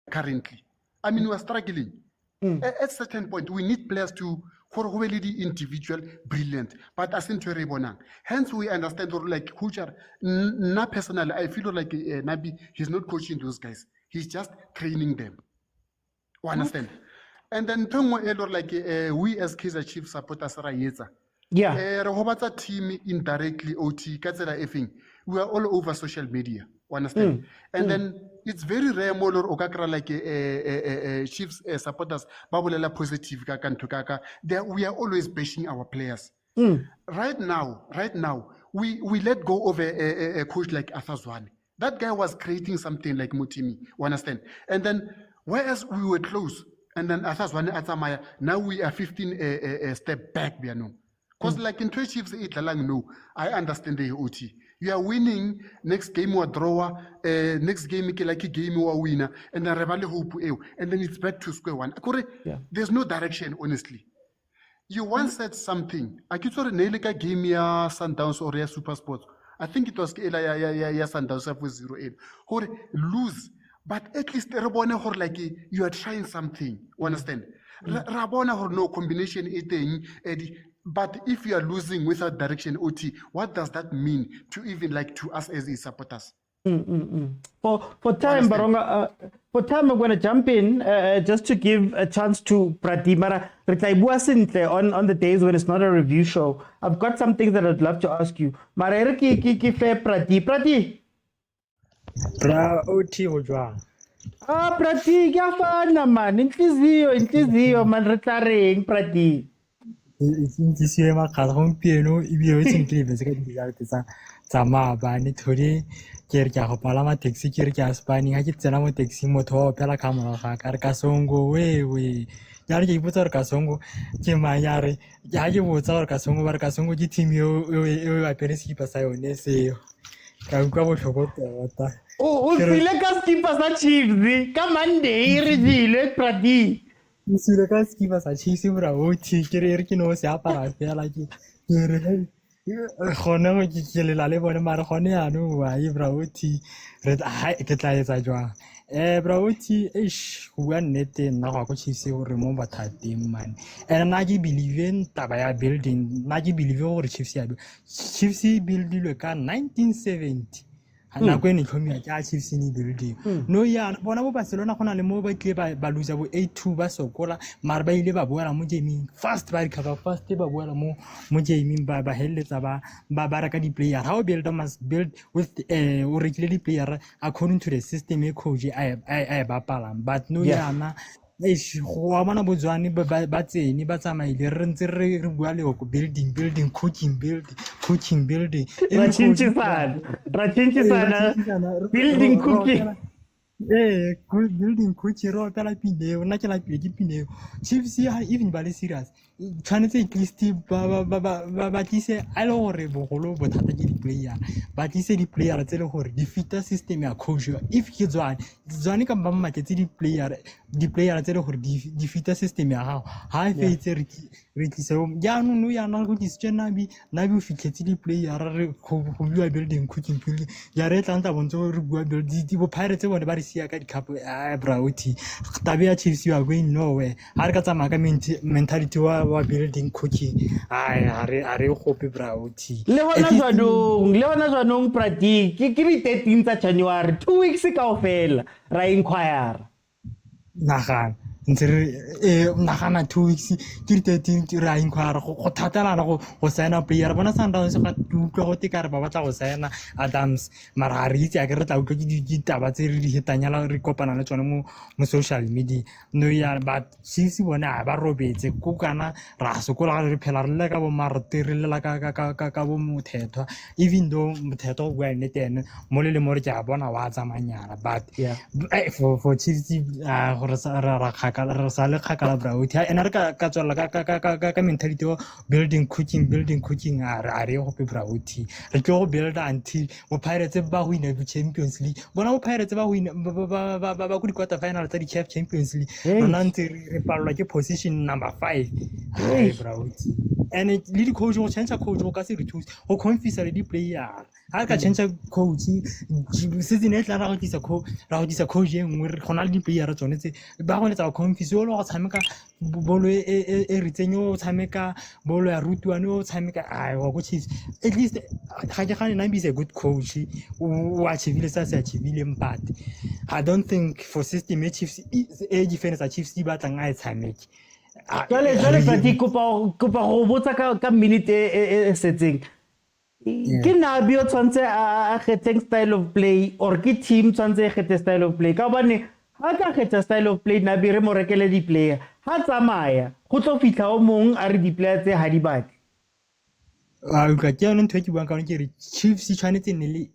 currently? I mean, we're struggling. At a certain point, we need players to really the individual brilliant, but as in Bonang. Hence, we understand like Kuchar. Not personally, I feel like Nabi, he's not coaching those guys. He's just training them. You understand? And then like we as Kaizer Chiefs supporters team indirectly OT we are all over social media. You understand? And then it's very rare more like Chiefs supporters positive we are always bashing our players. Right now we let go of a coach like Tshwane. That guy was creating something like Motimi. You understand? And then whereas we were close, and then Tshwane now we are 15 step back. Because like in 2 Chiefs, no, I understand the OT. You are winning, next game you are drawer, next game you like a game you are winner, and then rebel hope, and then it's back to square one. There's no direction, honestly. You once said something. I could sort of nail like a game ya Sundowns or ya Super Sports. I think it was ya Sundowns for 0-8. Or lose, but at least like you are trying something. You understand? Rabona or no combination eating, but if you are losing without direction, OT, what does that mean to even like to us as supporters? For time, Baronga, for time, I'm going to jump in just to give a chance to Prati. Mara, on the days when it's not a review show, I've got some things that I'd love to ask you. Mara, Prati. OT ujwa. Prati, gafana man, intlizio man retaring Prati. Intisiwe makhala gompieno ebile o tsentile se ka dibjalo tsa maabane thodi ke re ke go palama taxi ke re ke a spanning ha ke tsena mo taxi motho wa phela ka mora ga ka re ka songo we ya re ke ipotsa re ka songo ke manyare ya ke botsa re ka songo ba re ka songo ke team yo wa perisipa sa yone seo ka utlwa botlhoko tota o file ka skipa sa Chiefs ka Monday re dile Prati vilakazi kiva sa Chiefs bra OT ke re ke no se apara fela ke re gone go ke lela le bone mara gone ya no wa bra OT re ke tla etsa jwang bra OT go bua nnete nna go Chiefs gore mo bathateng man and na ke believe in taba ya building na ke believe gore Chiefs buildilwe ka 1970 nako ene tlhomiwa ke Chiefs ni building no ya bona bo Barcelona gona le mo ba tle ba lose bo 8-2 ba sokola mara ba ile ba boela mo gaming fast ba recover fast ba boela mo gaming ba helletsa ba reka di player how build must build with o rekile di player according to the system e coach I ba palang but no yana go amana bojwane ba tsene ba tsamaile re ntse re bua le go building coaching building building cooking building coach ro pela pineo na ke la pele ke pineo Chiefs ya even ba le serious tshwanetse at least ba tlise a le gore bogolo bothata ke di-player ba tlise di-player tse le gore di-fita system ya coach if ke tswane ka ba mmatletse di-player tse le gore di-fita system ya gago ga e fetse re tlise jaanong no yana go tlisitswe nabi o fitlhetse di-player go bua building coaching building ya re tlanta bontse re bua building bo Pirates bone ba re sia ka di-cup brauti tabe ya Chiefs you are going nowhere ha re ka tsamaya ka mentality wa building coaching a re gope brauti le bona jwanong Prati ke re 13 tsa January 2 weeks kaofela ra inquire nagana ntse re nagana 2 weeks ke re 13 ra inquire go thatalana go signa player bona Sundowns ga utlwa go tekare ba batla go signa Adams mara re itse a ke re tla utlwa ke ditaba tse re di hetanyala re kopana le tsone mo social media no ya but Chiefs bona ba robetse go kana ra sokola re phela re le ka bo Marte re lela ka bo Mothetho even though Mothetho go ene tene mo le mo re ja bona wa tsamanyana but for Chiefs gore ra re sa le kgakala brauti ena re ka tswela ka mentality of building coaching a re go pe brauti re tlo go build until bo Pirates ba win the Champions League bona bo Pirates ba win ba go di quarter final tsa di CAF Champions League rona ntse re palwa ke position number 5 brauti and le di coach go change coach go ka se re thusa go confuse le di player ha ka change coach season e tla ra go disa coach e nngwe re gona le di player tsone tse ba go letsa confuse o go tshameka bolo e ritsenyo o tshameka bolo ya rutwane o tshameka wa go Chiefs at least ga ke gane na be a good coach o achievile sa se achievile mpate I don't think for system Chiefs e defense Chiefs ba tlang a tshameke jale Prati kopa go botsa ka minute e setseng ke nabi o tshwantse a kgetheng style of play or ke team tshwantse e kgethe style of play ka bane ha ka kgetha style of play nabi re mo rekele di player ha tsamaya go tlo fitla o mong a re di player tse ha di batle ka ke yone ntho e ke buang ka yone ke re Chiefs e tshwanetse ne le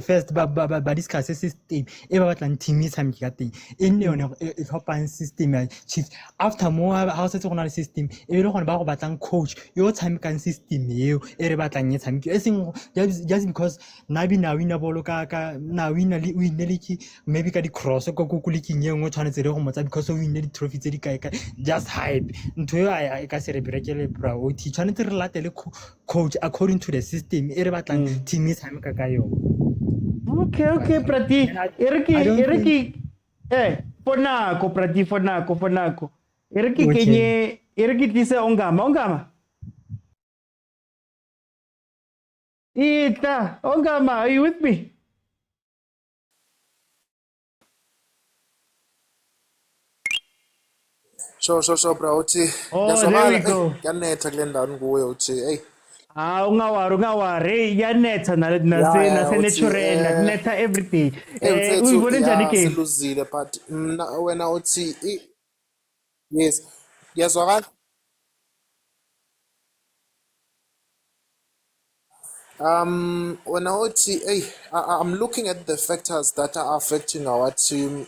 first ba discuss system e ba batlang team e tshameke ka teng e nne yone e tlhopang system ya Chiefs after mo ha o setse go na le system e be le gone ba go batlang coach yo tshamekang system eo e re batlang e tshameke e seng just because na wina bolo ka na wina le win le ki maybe ka di cross ko leking e nngwe tshwanetse re go motsa because o win di trophy tse di kae just hype ntho yo e ka se re berekele bra o tshwanetse re latele coach according to the system e re batlang team e tshameka ka yone. Okay Prati Eriki ponako Prati ponako Eriki kenye Eriki tlise ongama Ita ongama, are you with me? Sure bra uthi there we go. Yanetha kule ndawo nguwe uthi hey ungawari yanetha nasenatural nakunetha everything uyibone njani ke siluzile but wena uthi yes yazwakala when I would see, hey, I'm looking at the factors that are affecting our team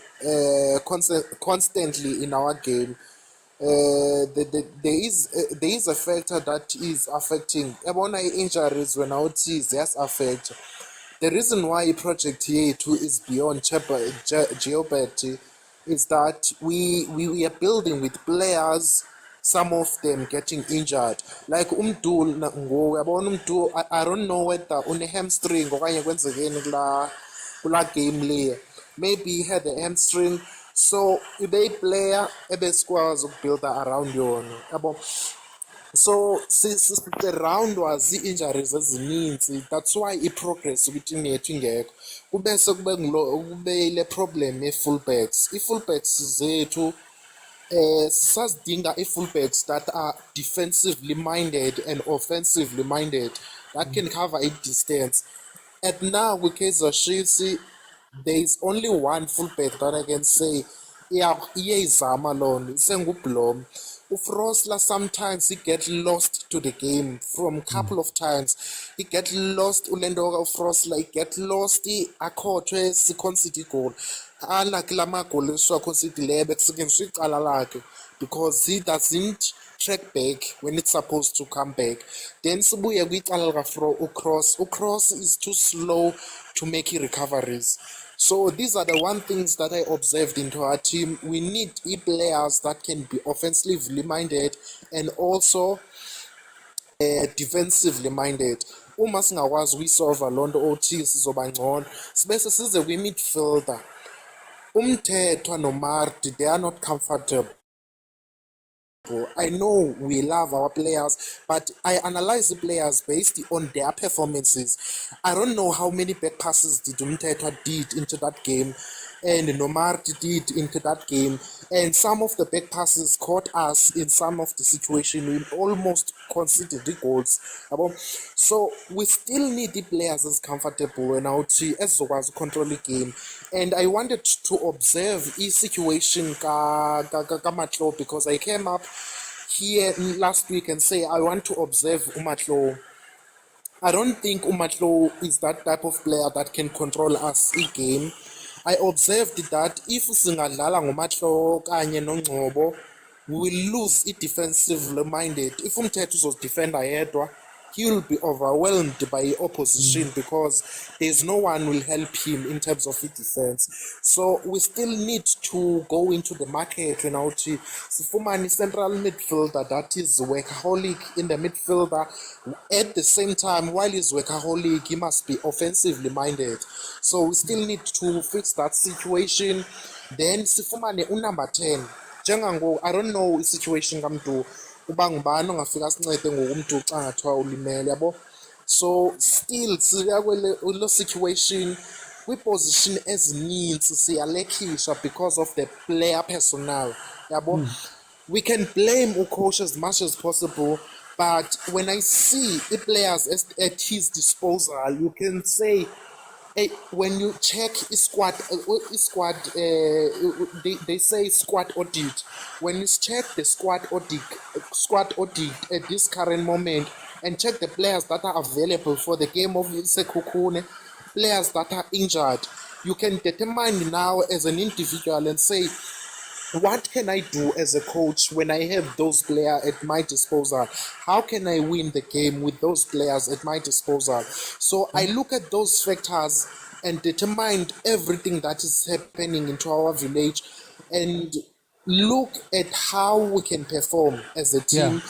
constantly in our game. There is a factor that is affecting. About injuries when I would see there's affect. The reason why project here too is beyond jeopardy is that we are building with players. Some of them getting injured. Like Umdul I don't know whether on a hamstring or kula game layer. Maybe he had a hamstring. So they player ebe squads build around you. So since the round was the injuries ezininzi, that's why progress within yethu ingekho. Kubese kube le problem fullbacks. Fullbacks zethu sasidinga fullbacks that are defensively minded and offensively minded that can cover a distance. And now with Kaizer Chiefs, there is only one fullback that I can say, yeah, izama alone. Sengublom. Ufrosla sometimes he get lost to the game from couple of times. He get lost. Ulendoga Ufrosla he get lost. He akhotwe si concede goal. Ala kilama goal so concede lebe against Alalake because he doesn't track back when it's supposed to come back. Then Subuya with Ukross is too slow to make recoveries. So these are the one things that I observed into our team. We need players that can be offensively minded and also defensively minded. Uma singakwazi ukuyisolva loo nto othi sizoba ngcono sibese size kwi-midfielder. Umthethwa noMarti, they are not comfortable. I know we love our players, but I analyze the players based on their performances. I don't know how many back passes did Umthethwa did into that game, and Nomarti did into that game, and some of the back passes caught us in some of the situation. We almost conceded the goals. So we still need the players as comfortable and out as well as control the game. And I wanted to observe each situation Matlo because I came up here last week and say I want to observe Umatlo. I don't think Umatlo is that type of player that can control us in game. I observed that if singadlala ngoMatlo kanye noNgcobo, we will lose it defensively minded. If Umthetho was defender yedwa, he will be overwhelmed by opposition because there's no one will help him in terms of his defense. So we still need to go into the market and out to form central midfielder that is workaholic in the midfielder. At the same time, while he's workaholic, he must be offensively minded. So we still need to fix that situation. Then sifumane number 10. I don't know the situation kamntu uba ngubani ongafika sincede ngokumntu xa ngathiwa ulimele yabo. So still siya kwelo situation kwi-position ezininzi siyalekhisha because of the player personnel yabo. We can blame coach as much as possible, but when I see the players at his disposal, you can say when you check squad, they say squad audit. When you check the squad audit at this current moment, and check the players that are available for the game of Sekhukhune, players that are injured. You can determine now as an individual and say, what can I do as a coach when I have those players at my disposal? How can I win the game with those players at my disposal? So I look at those factors and determine everything that is happening into our village and look at how we can perform as a team.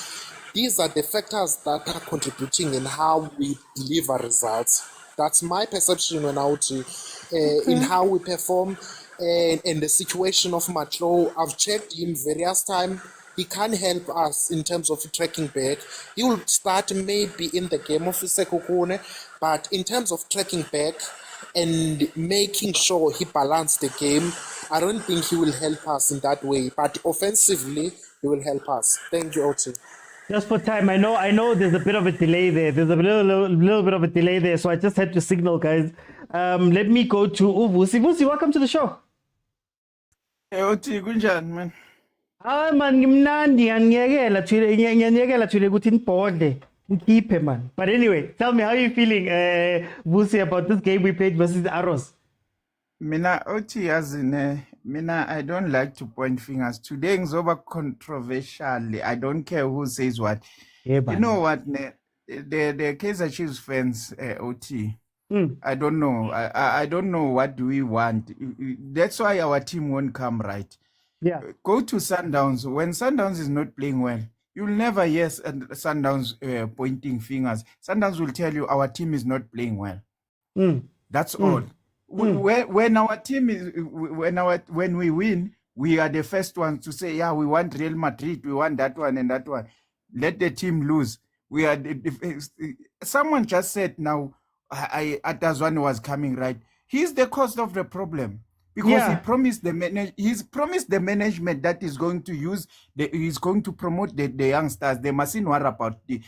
These are the factors that are contributing in how we deliver results. That's my perception when I would in how we perform. And in the situation of Matlo, I've checked him various times. He can't help us in terms of tracking back. He will start maybe in the game of Sekhukhune, but in terms of tracking back and making sure he balances the game, I don't think he will help us in that way. But offensively, he will help us. Thank you, Oti. Just for time, I know there's a bit of a delay there. There's a little bit of a delay there, so I just had to signal, guys. Let me go to Vusi. Vusi, welcome to the show. Hey, Oti, kunjani man? Man, ngimnandi ngiyanyekela thule ukuthi nibhode ngikhiphe man. But anyway, tell me how you feeling, Vusi, about this game we played versus Arrows. Mina Oti yazine. Mina, I don't like to point fingers. Today is over controversially. I don't care who says what. Yeah, you know what? The Kaizer Chiefs fans, OT. I don't know. I don't know what do we want. That's why our team won't come right. Yeah. Go to Sundowns. When Sundowns is not playing well, you'll never hear Sundowns pointing fingers. Sundowns will tell you our team is not playing well. That's all. When our team is when we win, we are the first ones to say, yeah, we want Real Madrid, we want that one and that one. Let the team lose. We are someone just said now Atazwane was coming right. He's the cause of the problem because he promised the management that he's going to use he's going to promote the youngsters. They mustn't worry about the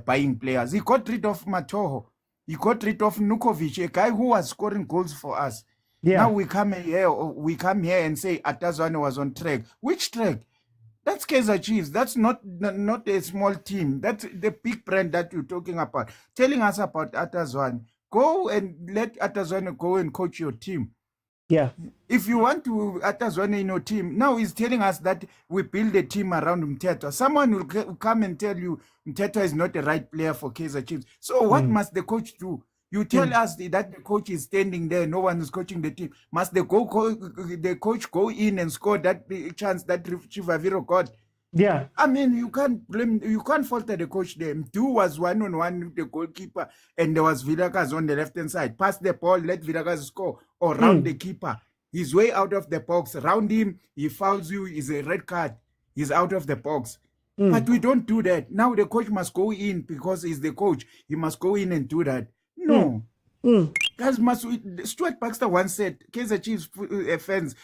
buying players. He got rid of Matoho. He got rid of Nukovic, a guy who was scoring goals for us. Now we come here and say Atazwane was on track. Which track? That's Kaizer Chiefs. That's not a small team. That's the big brand that you're talking about. Telling us about Atazwane. Go and let Atazwane go and coach your team. Yeah. If you want to Atazwane in your team, now he's telling us that we build a team around Mteto. Someone will come and tell you Mteto is not the right player for Kaizer Chiefs. So what must the coach do? You tell us that the coach is standing there, no one is coaching the team. Must the coach go in and score that chance that Chivaviro got? Yeah. I mean, you can't falter the coach there. Mdu was 1-on-1 with the goalkeeper, and there was Vilakazi on the left-hand side. Pass the ball, let Vilakazi score, or round the keeper. He's way out of the box. Round him, he fouls you, is a red card. He's out of the box. But we don't do that. Now the coach must go in because he's the coach. He must go in and do that. No. Guys, Stuart Baxter once said, Kaizer Chiefs fans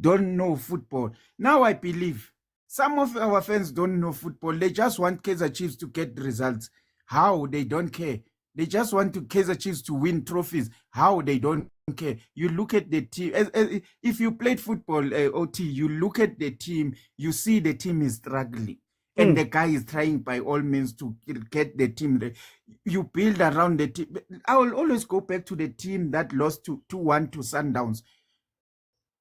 don't know football. Now I believe some of our fans don't know football. They just want Kaizer Chiefs to get results. How? They don't care. They just want Kaizer Chiefs to win trophies. How? They don't care. You look at the team. If you played football, OT, you look at the team, you see the team is struggling. And the guy is trying by all means to get the team. You build around the team. I will always go back to the team that lost 2-1 to Sundowns.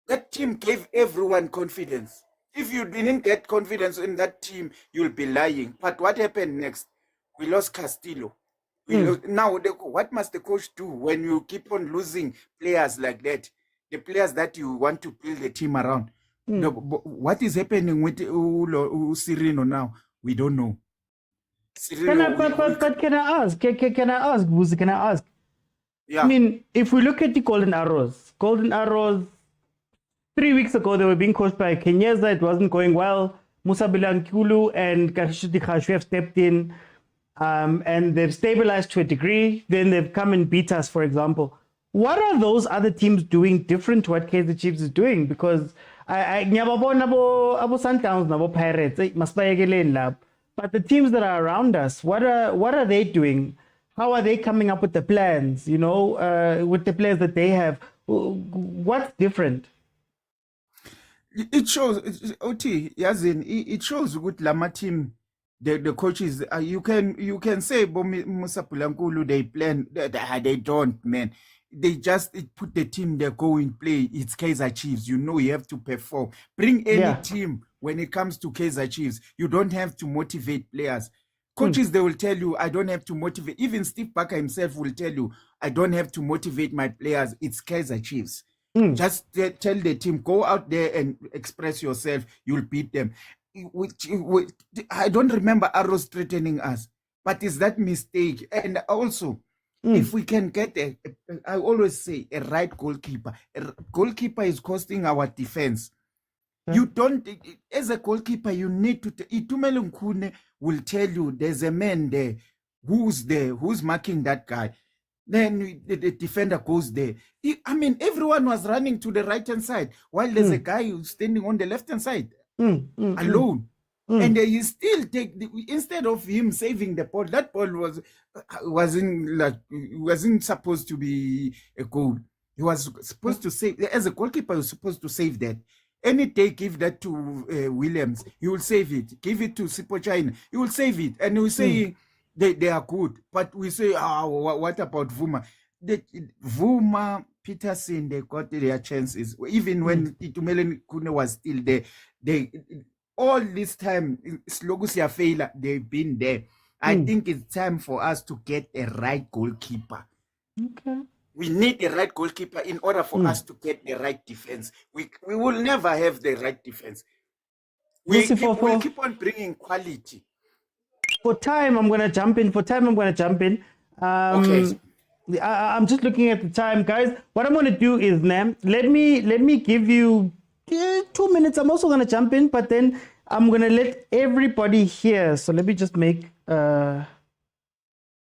That team gave everyone confidence. If you didn't get confidence in that team, you'll be lying. But what happened next? We lost Castillo. Now, what must the coach do when you keep on losing players like that? The players that you want to build the team around. What is happening with Sirino now? We don't know. But can I ask? Can I ask, Buzi? Can I ask? Yeah. I mean, if we look at the Golden Arrows, 3 weeks ago they were being coached by Kenyeza. It wasn't going well. Musa Bilankulu and Kashuti Khashu have stepped in, and they've stabilized to a degree. Then they've come and beat us, for example. What are those other teams doing different to what Kaizer Chiefs is doing? Because ngiyababona abo Sundowns nabo Pirates masibayekeleni lapho. But the teams that are around us, what are they doing? How are they coming up with the plans? You know, with the players that they have, what's different? It shows OT Yazin. It shows good Lama team. the coaches, you can say Musapulankulu, they plan, they don't, man. They just put the team there, go and play. It's Kaizer Chiefs. You know you have to perform. Bring any team when it comes to Kaizer Chiefs. You don't have to motivate players. Coaches, they will tell you, I don't have to motivate. Even Steve Barker himself will tell you, I don't have to motivate my players. It's Kaizer Chiefs. Just tell the team, go out there and express yourself. You'll beat them. I don't remember Arrows threatening us, but it's that mistake. And also, if we can get I always say, a right goalkeeper. A goalkeeper is costing our defense. You don't, as a goalkeeper, you need to, Itumele Nkune will tell you there's a man there, who's marking that guy. Then the defender goes there. I mean, everyone was running to the right-hand side, while there's a guy who's standing on the left-hand side, alone. And you still take, instead of him saving the ball, that ball wasn't supposed to be a goal. He was supposed to save, as a goalkeeper, he was supposed to save that. Any day, give that to Williams, he will save it. Give it to Sipo China, he will save it. And we say they are good. But we say, what about Vuma? Vuma, Peterson, they got their chances. Even when Itumele Nkune was still there, they all this time, Slogusia failure, they've been there. I think it's time for us to get a right goalkeeper. Okay. We need the right goalkeeper in order for us to get the right defense. We will never have the right defense. We'll keep on bringing quality. For time, I'm going to jump in. Okay. I'm just looking at the time, guys. What I'm going to do is, let me give you 2 minutes. I'm also going to jump in, but then I'm going to let everybody hear. So let me just make a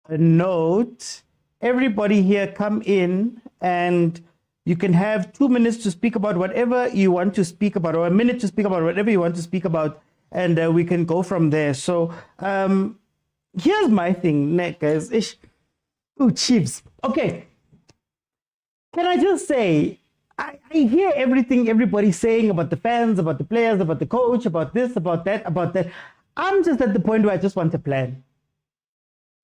note. Everybody here come in, and you can have 2 minutes to speak about whatever you want to speak about, or a minute to speak about whatever you want to speak about, and we can go from there. So here's my thing, guys. Oh, Chiefs. Okay. Can I just say, I hear everything everybody's saying about the fans, about the players, about the coach, about this, about that, about that. I'm just at the point where I just want a plan.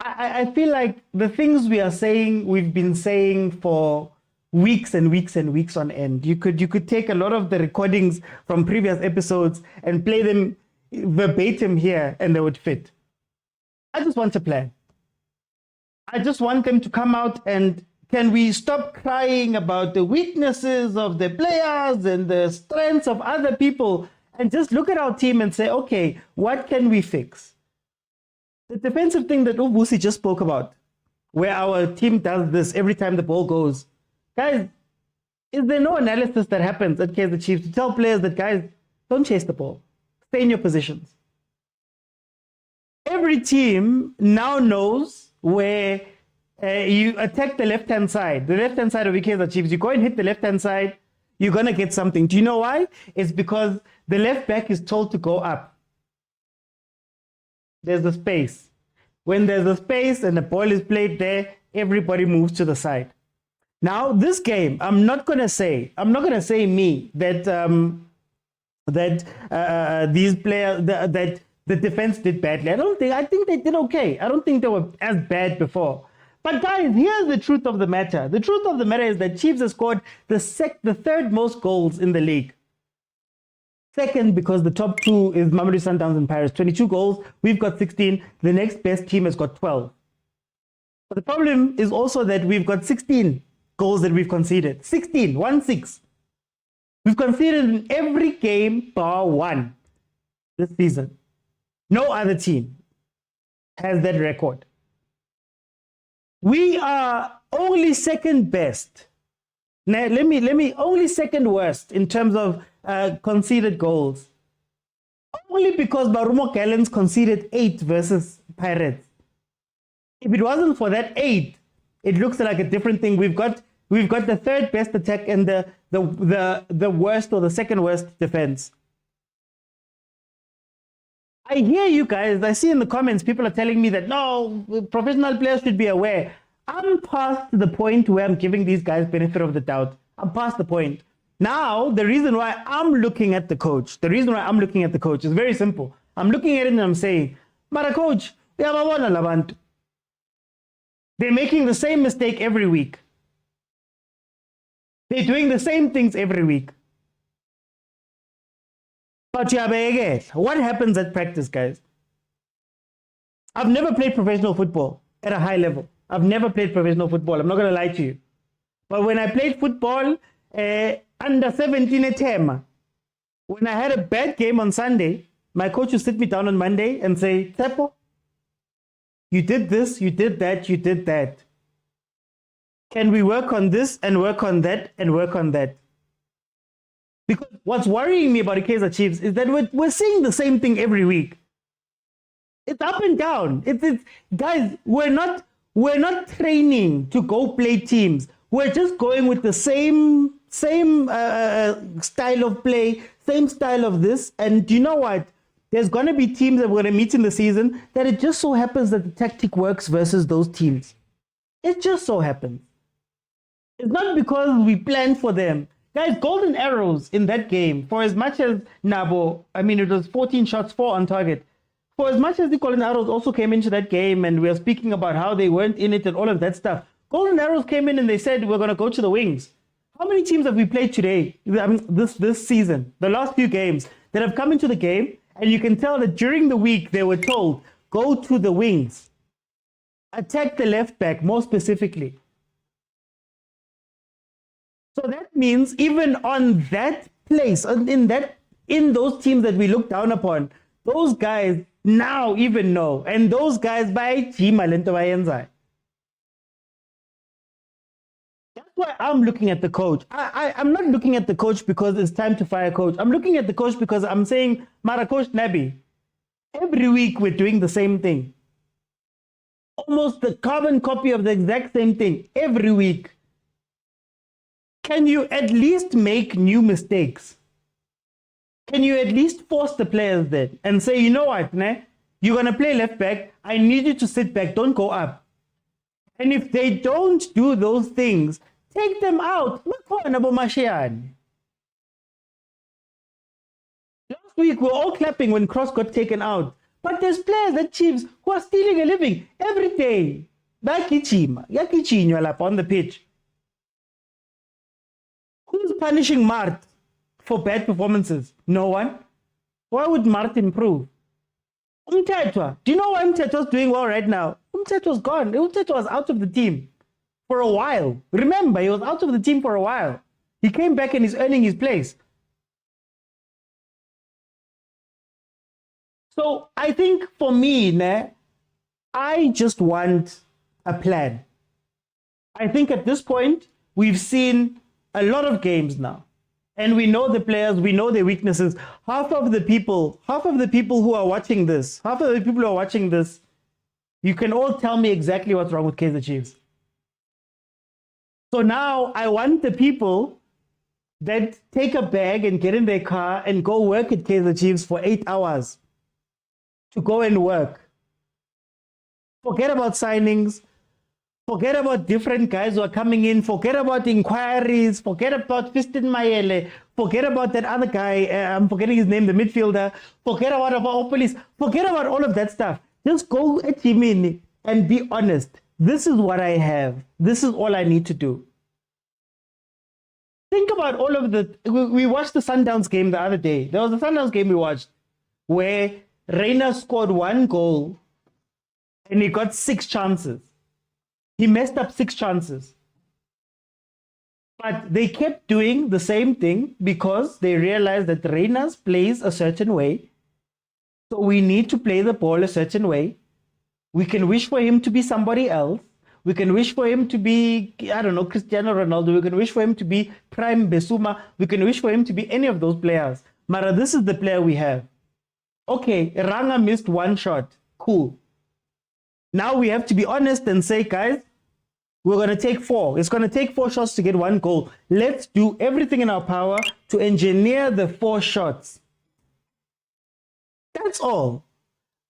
I feel like the things we are saying, we've been saying for weeks and weeks and weeks on end. You could take a lot of the recordings from previous episodes and play them verbatim here, and they would fit. I just want a plan. I just want them to come out, and can we stop crying about the weaknesses of the players and the strengths of other people, and just look at our team and say, okay, what can we fix? The defensive thing that Ubusi just spoke about, where our team does this every time the ball goes. Guys, is there no analysis that happens at Kaizer Chiefs to tell players that, guys, don't chase the ball. Stay in your positions. Every team now knows where you attack the left-hand side. The left-hand side of the Kaizer Chiefs, you go and hit the left-hand side, you're going to get something. Do you know why? It's because the left back is told to go up. There's a space. When there's a space and the ball is played there, everybody moves to the side. Now, this game, I'm not going to say that these players, that the defense did badly. I think they did okay. I don't think they were as bad before. But guys, here's the truth of the matter. The truth of the matter is that Chiefs have scored the third most goals in the league. Second, because the top two is Mamelodi Sundowns and Paris, 22 goals. We've got 16. The next best team has got 12. But the problem is also that we've got 16 goals that we've conceded. 16, 1-6. We've conceded in every game bar one this season. No other team has that record. We are only second best. Now, let me only second worst in terms of conceded goals. Only because Barumo Gallants conceded 8 versus Pirates. If it wasn't for that 8, it looks like a different thing. We've got the third best attack and the worst or the second worst defense. I hear you guys. I see in the comments people are telling me that no, professional players should be aware. I'm past the point where I'm giving these guys benefit of the doubt. I'm past the point. Now, the reason why I'm looking at the coach, is very simple. I'm looking at it and I'm saying, Mara coach, uyababona labantu. They're making the same mistake every week. They're doing the same things every week. But what happens at practice, guys? I've never played professional football at a high level. I've never played professional football. I'm not going to lie to you. But when I played football under 17 at Tema, when I had a bad game on Sunday, my coach would sit me down on Monday and say, Tepo, you did this, you did that, you did that. Can we work on this and work on that and work on that? Because what's worrying me about the Kaizer Chiefs is that we're seeing the same thing every week. It's up and down. It's guys, we're not training to go play teams. We're just going with the same style of play, same style of this. And you know what? There's going to be teams that we're going to meet in the season that it just so happens that the tactic works versus those teams. It just so happens. It's not because we planned for them. Guys, golden arrows in that game, for as much as Nabo, I mean, it was 14 shots, 4 on target. For as much as the golden arrows also came into that game and we are speaking about how they weren't in it and all of that stuff, golden arrows came in and they said, we're going to go to the wings. How many teams have we played today, I mean, this season, the last few games, that have come into the game and you can tell that during the week they were told, go to the wings. Attack the left back more specifically. So that means even on that place, in those teams that we look down upon, those guys now even know. And those guys by Chima Lento Bayenza. That's why I'm looking at the coach. I'm not looking at the coach because it's time to fire coach. I'm looking at the coach because I'm saying, Mara Coach Nabi, every week we're doing the same thing. Almost the carbon copy of the exact same thing every week. Can you at least make new mistakes? Can you at least force the players then and say, you know what, ne? You're going to play left back. I need you to sit back. Don't go up. And if they don't do those things, take them out. Last week, we were all clapping when Cross got taken out. But there's players at Chiefs who are stealing a living every day. On the pitch. Who's punishing Mart for bad performances? No one. Why would Mart improve? Umtetwa. Do you know why Umtetwa's doing well right now? Umtetwa's gone. Umtetwa was out of the team for a while. Remember, he was out of the team for a while. He came back and he's earning his place. So I think for me, I just want a plan. I think at this point, we've seen a lot of games now. And we know the players, we know their weaknesses. Half of the people who are watching this, you can all tell me exactly what's wrong with Kaizer Chiefs. So now I want the people that take a bag and get in their car and go work at Kaizer Chiefs for 8 hours to go and work. Forget about signings. Forget about different guys who are coming in. Forget about inquiries. Forget about Fiston Mayele. Forget about that other guy. I'm forgetting his name, the midfielder. Forget about Opolis. Forget about all of that stuff. Just go at Jimini and be honest. This is what I have. This is all I need to do. Think about all of the... We watched the Sundowns game the other day. There was a Sundowns game we watched where Reina scored 1 goal and he got 6 chances. He messed up 6 chances. But they kept doing the same thing because they realized that Reina's plays a certain way. So we need to play the ball a certain way. We can wish for him to be somebody else. We can wish for him to be, I don't know, Cristiano Ronaldo. We can wish for him to be Prime Besuma. We can wish for him to be any of those players. Mara, this is the player we have. Okay, Ranga missed 1 shot. Cool. Now we have to be honest and say, guys, we're going to take 4. It's going to take 4 shots to get 1 goal. Let's do everything in our power to engineer the 4 shots. That's all.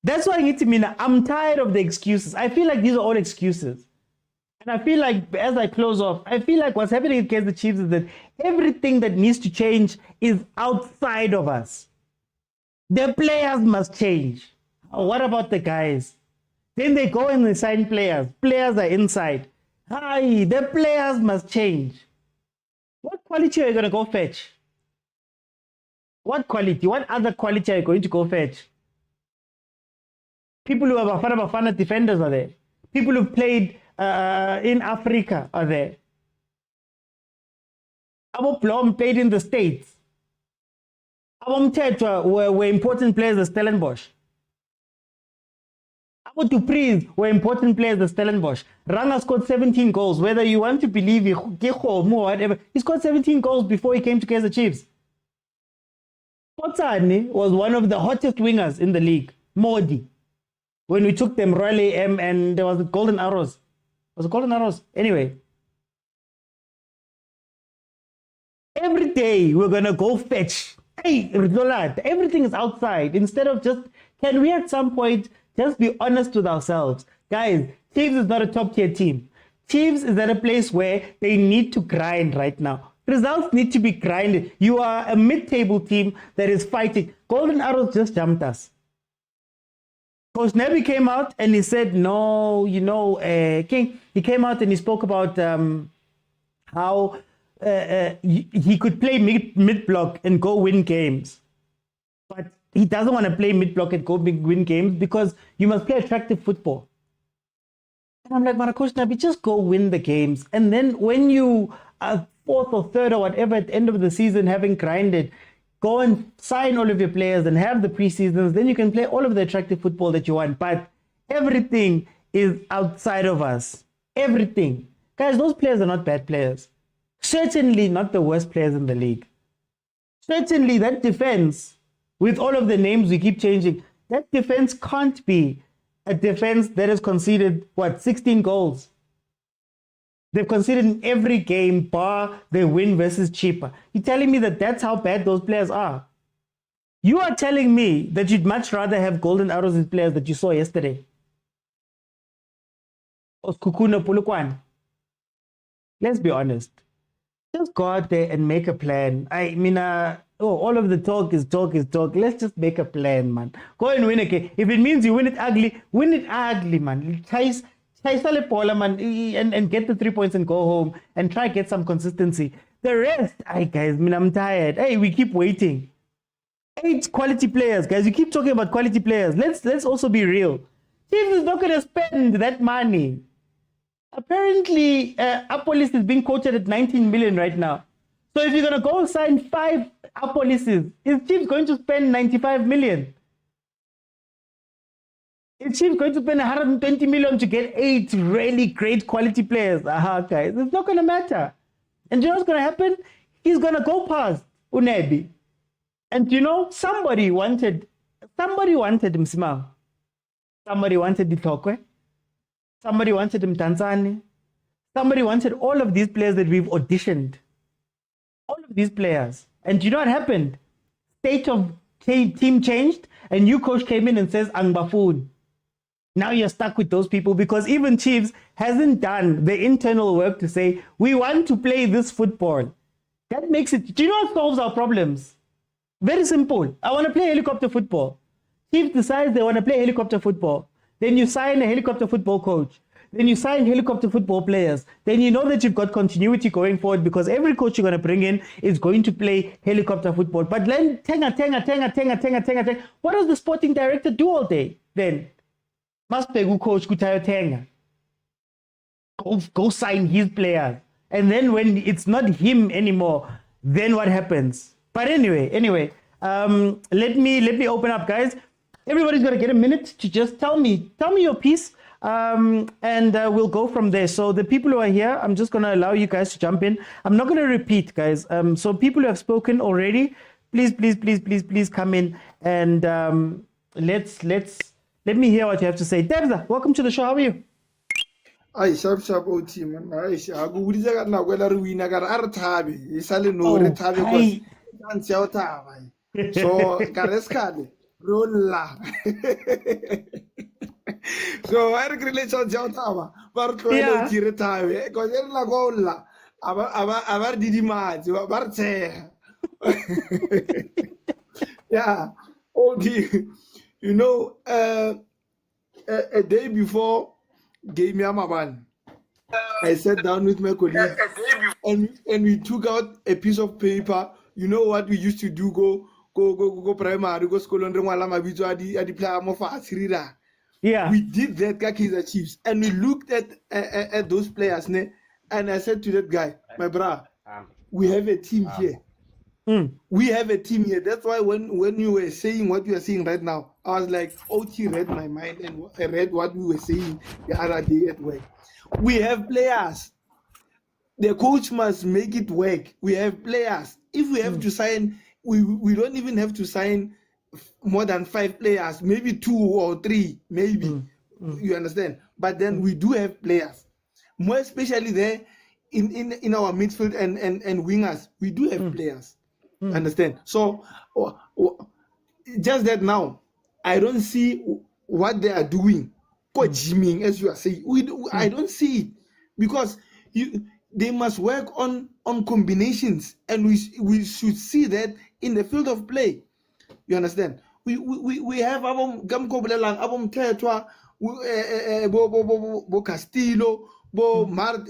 That's why I'm tired of the excuses. I feel like these are all excuses. And I feel like, as I close off, I feel like what's happening against the Chiefs is that everything that needs to change is outside of us. The players must change. What about the guys? Then they go and they sign players. Players are inside. Hi, the players must change. What quality are you going to go fetch? What quality? What other quality are you going to go fetch? People who are bafana defenders are there. People who played in Africa are there. Abo Blom played in the States. Abo Mtetwa were important players at Stellenbosch. Abo Dupreez were important players at Stellenbosch. Ranga scored 17 goals. Whether you want to believe it, or whatever, he scored 17 goals before he came to Kaizer Chiefs. Tshwane was one of the hottest wingers in the league. Modi. When we took them Royal AM and there was the Golden Arrows. Was it Golden Arrows? Anyway. Every day we're going to go fetch. Hey, Rizolat, everything is outside. Instead of just, can we at some point just be honest with ourselves? Guys, Chiefs is not a top tier team. Chiefs is at a place where they need to grind right now. Results need to be grinded. You are a mid-table team that is fighting. Golden Arrows just jumped us. Coach Nebi came out and he said, no, you know, King, he came out and he spoke about how he could play mid-block and go win games. But he doesn't want to play mid-block and go win games because you must play attractive football. And I'm like, Coach Nebi, just go win the games. And then when you are fourth or third or whatever at the end of the season, having grinded, go and sign all of your players and have the preseasons. Then you can play all of the attractive football that you want. But everything is outside of us. Everything. Guys, those players are not bad players. Certainly not the worst players in the league. Certainly that defense, with all of the names we keep changing, that defense can't be a defense that has conceded, 16 goals? They've conceded in every game, bar they win versus Cheaper. You're telling me that that's how bad those players are? You are telling me that you'd much rather have Golden Arrows as players that you saw yesterday? Or Skukuna Pulukwan? Let's be honest. Just go out there and make a plan. I mean, all of the talk is talk. Let's just make a plan, man. Go and win a game. If it means you win it ugly, man. And get the 3 points and go home and try to get some consistency. The rest, guys, I'm tired. Hey, we keep waiting. 8 quality players, guys. You keep talking about quality players. Let's also be real. Chiefs is not going to spend that money. Apparently, Apolis is being quoted at 19 million right now. So if you're going to go sign 5 Apolises, is Chiefs going to spend 95 million? Is Chiefs going to spend 120 million to get 8 really great quality players? Guys, it's not going to matter. And you know what's going to happen? He's going to go past Unebi. And you know, somebody wanted Msimao. Somebody wanted Ditokwe. Somebody wanted Mtanzani. Somebody wanted all of these players that we've auditioned. All of these players. And you know what happened? State of team changed, and new coach came in and says, Angbafun. Now you're stuck with those people because even Chiefs hasn't done the internal work to say, we want to play this football. That makes it, do you know what solves our problems? Very simple. I want to play helicopter football. Chiefs decides they want to play helicopter football. Then you sign a helicopter football coach. Then you sign helicopter football players. Then you know that you've got continuity going forward because every coach you're going to bring in is going to play helicopter football. But then, tenga. What does the sporting director do all day then? Must be coach Kutayo Tenga. Go sign his players. And then when it's not him anymore, then what happens? But anyway, let me open up, guys. Everybody's got to get a minute to just tell me your piece, and we'll go from there. So the people who are here, I'm just going to allow you guys to jump in. I'm not going to repeat, guys. So people who have spoken already, please come in and let me hear what you have to say. Debza, welcome to the show. How are you? Ay, sharp OT, man. Ay, agu wuriza ka na kwela ruina ka ar thabe. Isale no re thabe ko tantsia o taba. So ka reskade rolla. So ar grile tantsia o taba. Bar tloela o tire thabe. Ko ere la go olla. Aba didimatsi, bar tse. Yeah. OT. You know, a day before game Yamaban, I sat down with my colleague and we took out a piece of paper. You know what we used to do? Go primary, go school and yeah. We did that Kaizer Chiefs and we looked at those players and I said to that guy, my brother, we have a team here. We have a team here. That's why when you were saying what you are saying right now, I was like, OT read my mind and I read what we were saying the other day at work. We have players. The coach must make it work. We have players. If we have to sign, we don't even have to sign more than 5 players, maybe 2 or 3, maybe. You understand? But then we do have players. More especially there in our midfield and wingers, we do have players. Understand? So just that now, I don't see what they are doing. Gymming, as you are saying, I don't see it because they must work on combinations, and we should see that in the field of play. You understand? We have abom gamkobelang abom Tetwa, bo Castillo, bo Mar.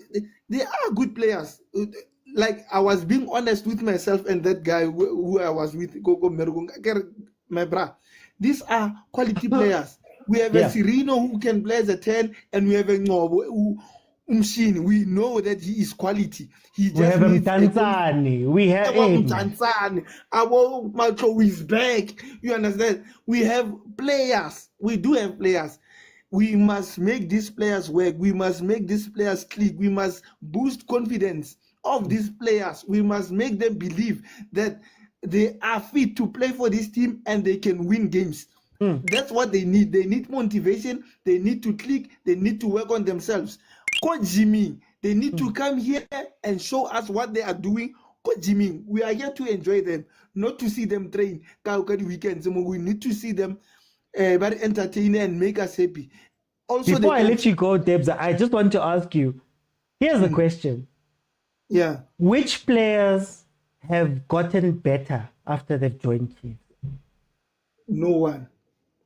They are good players. Like I was being honest with myself and that guy who I was with, Gogo Mergung, my bra. These are quality players. We have a Serino who can play as a 10, and we have a Ngobo Umshini. We know that he is quality. We have Mtanzani. We have Mtanzani. Our Macho is back. You understand? We have players. We do have players. We must make these players work. We must make these players click. We must boost confidence of these players. We must make them believe that they are fit to play for this team and they can win games. That's what they need. They need motivation. They need to click. They need to work on themselves. Coach Jimmy, they need to come here and show us what they are doing. Coach Jimmy, we are here to enjoy them, not to see them train. Weekends. We need to see them very entertaining and make us happy. Also, before I let you go, Debs, I just want to ask you. Here's the question. Yeah. Which players have gotten better after they've joined Chiefs? No one.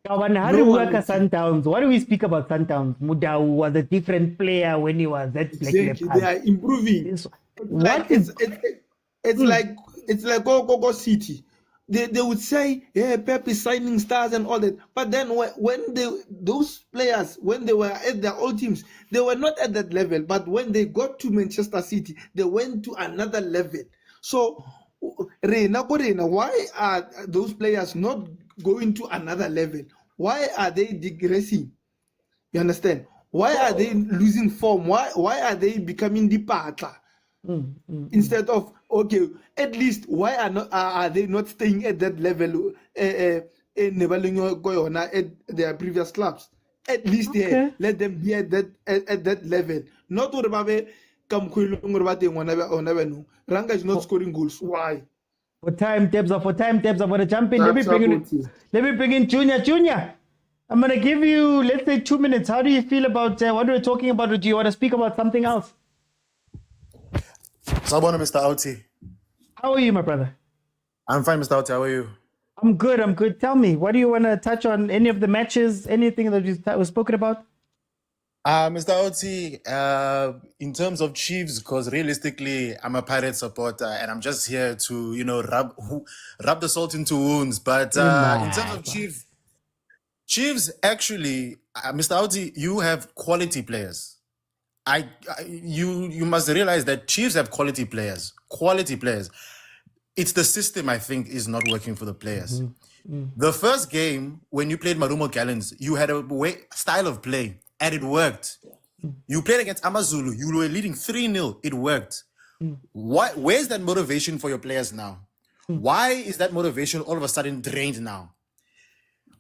Sundowns. What do we speak about Sundowns? Mudau was a different player when he was at Black Exactly. They are improving. What it's like go City. They would say, yeah, Pep is signing stars and all that. But then when those players, when they were at their old teams, they were not at that level. But when they got to Manchester City, they went to another level. So, why are those players not going to another level? Why are they digressing? You understand? Why are they losing form? Why are they becoming the partner? Instead of, okay, at least why are they not staying at that level at their previous clubs? At least let them be at that level. Not what Ranga is not scoring goals. Why? For time, Debs, I'm gonna jump in. Let me bring in Junior. I'm gonna give you, let's say, 2 minutes. How do you feel about what we're talking about? Or do you want to speak about something else? Sabona, Mr. Auti. How are you, my brother? I'm fine, Mr. Auti. How are you? I'm good. Tell me, what do you want to touch on? Any of the matches? Anything that was spoken about? Mr. Auti, in terms of Chiefs, because realistically, I'm a Pirate supporter and I'm just here to, rub the salt into wounds. But in terms of Chiefs, actually, Mr. Auti, you have quality players. You must realize that Chiefs have quality players. It's the system, I think, is not working for the players. The first game, when you played Marumo Gallants, you had a style of play, and it worked. You played against Amazulu, you were leading 3-0, it worked. Where's that motivation for your players now? Why is that motivation all of a sudden drained now?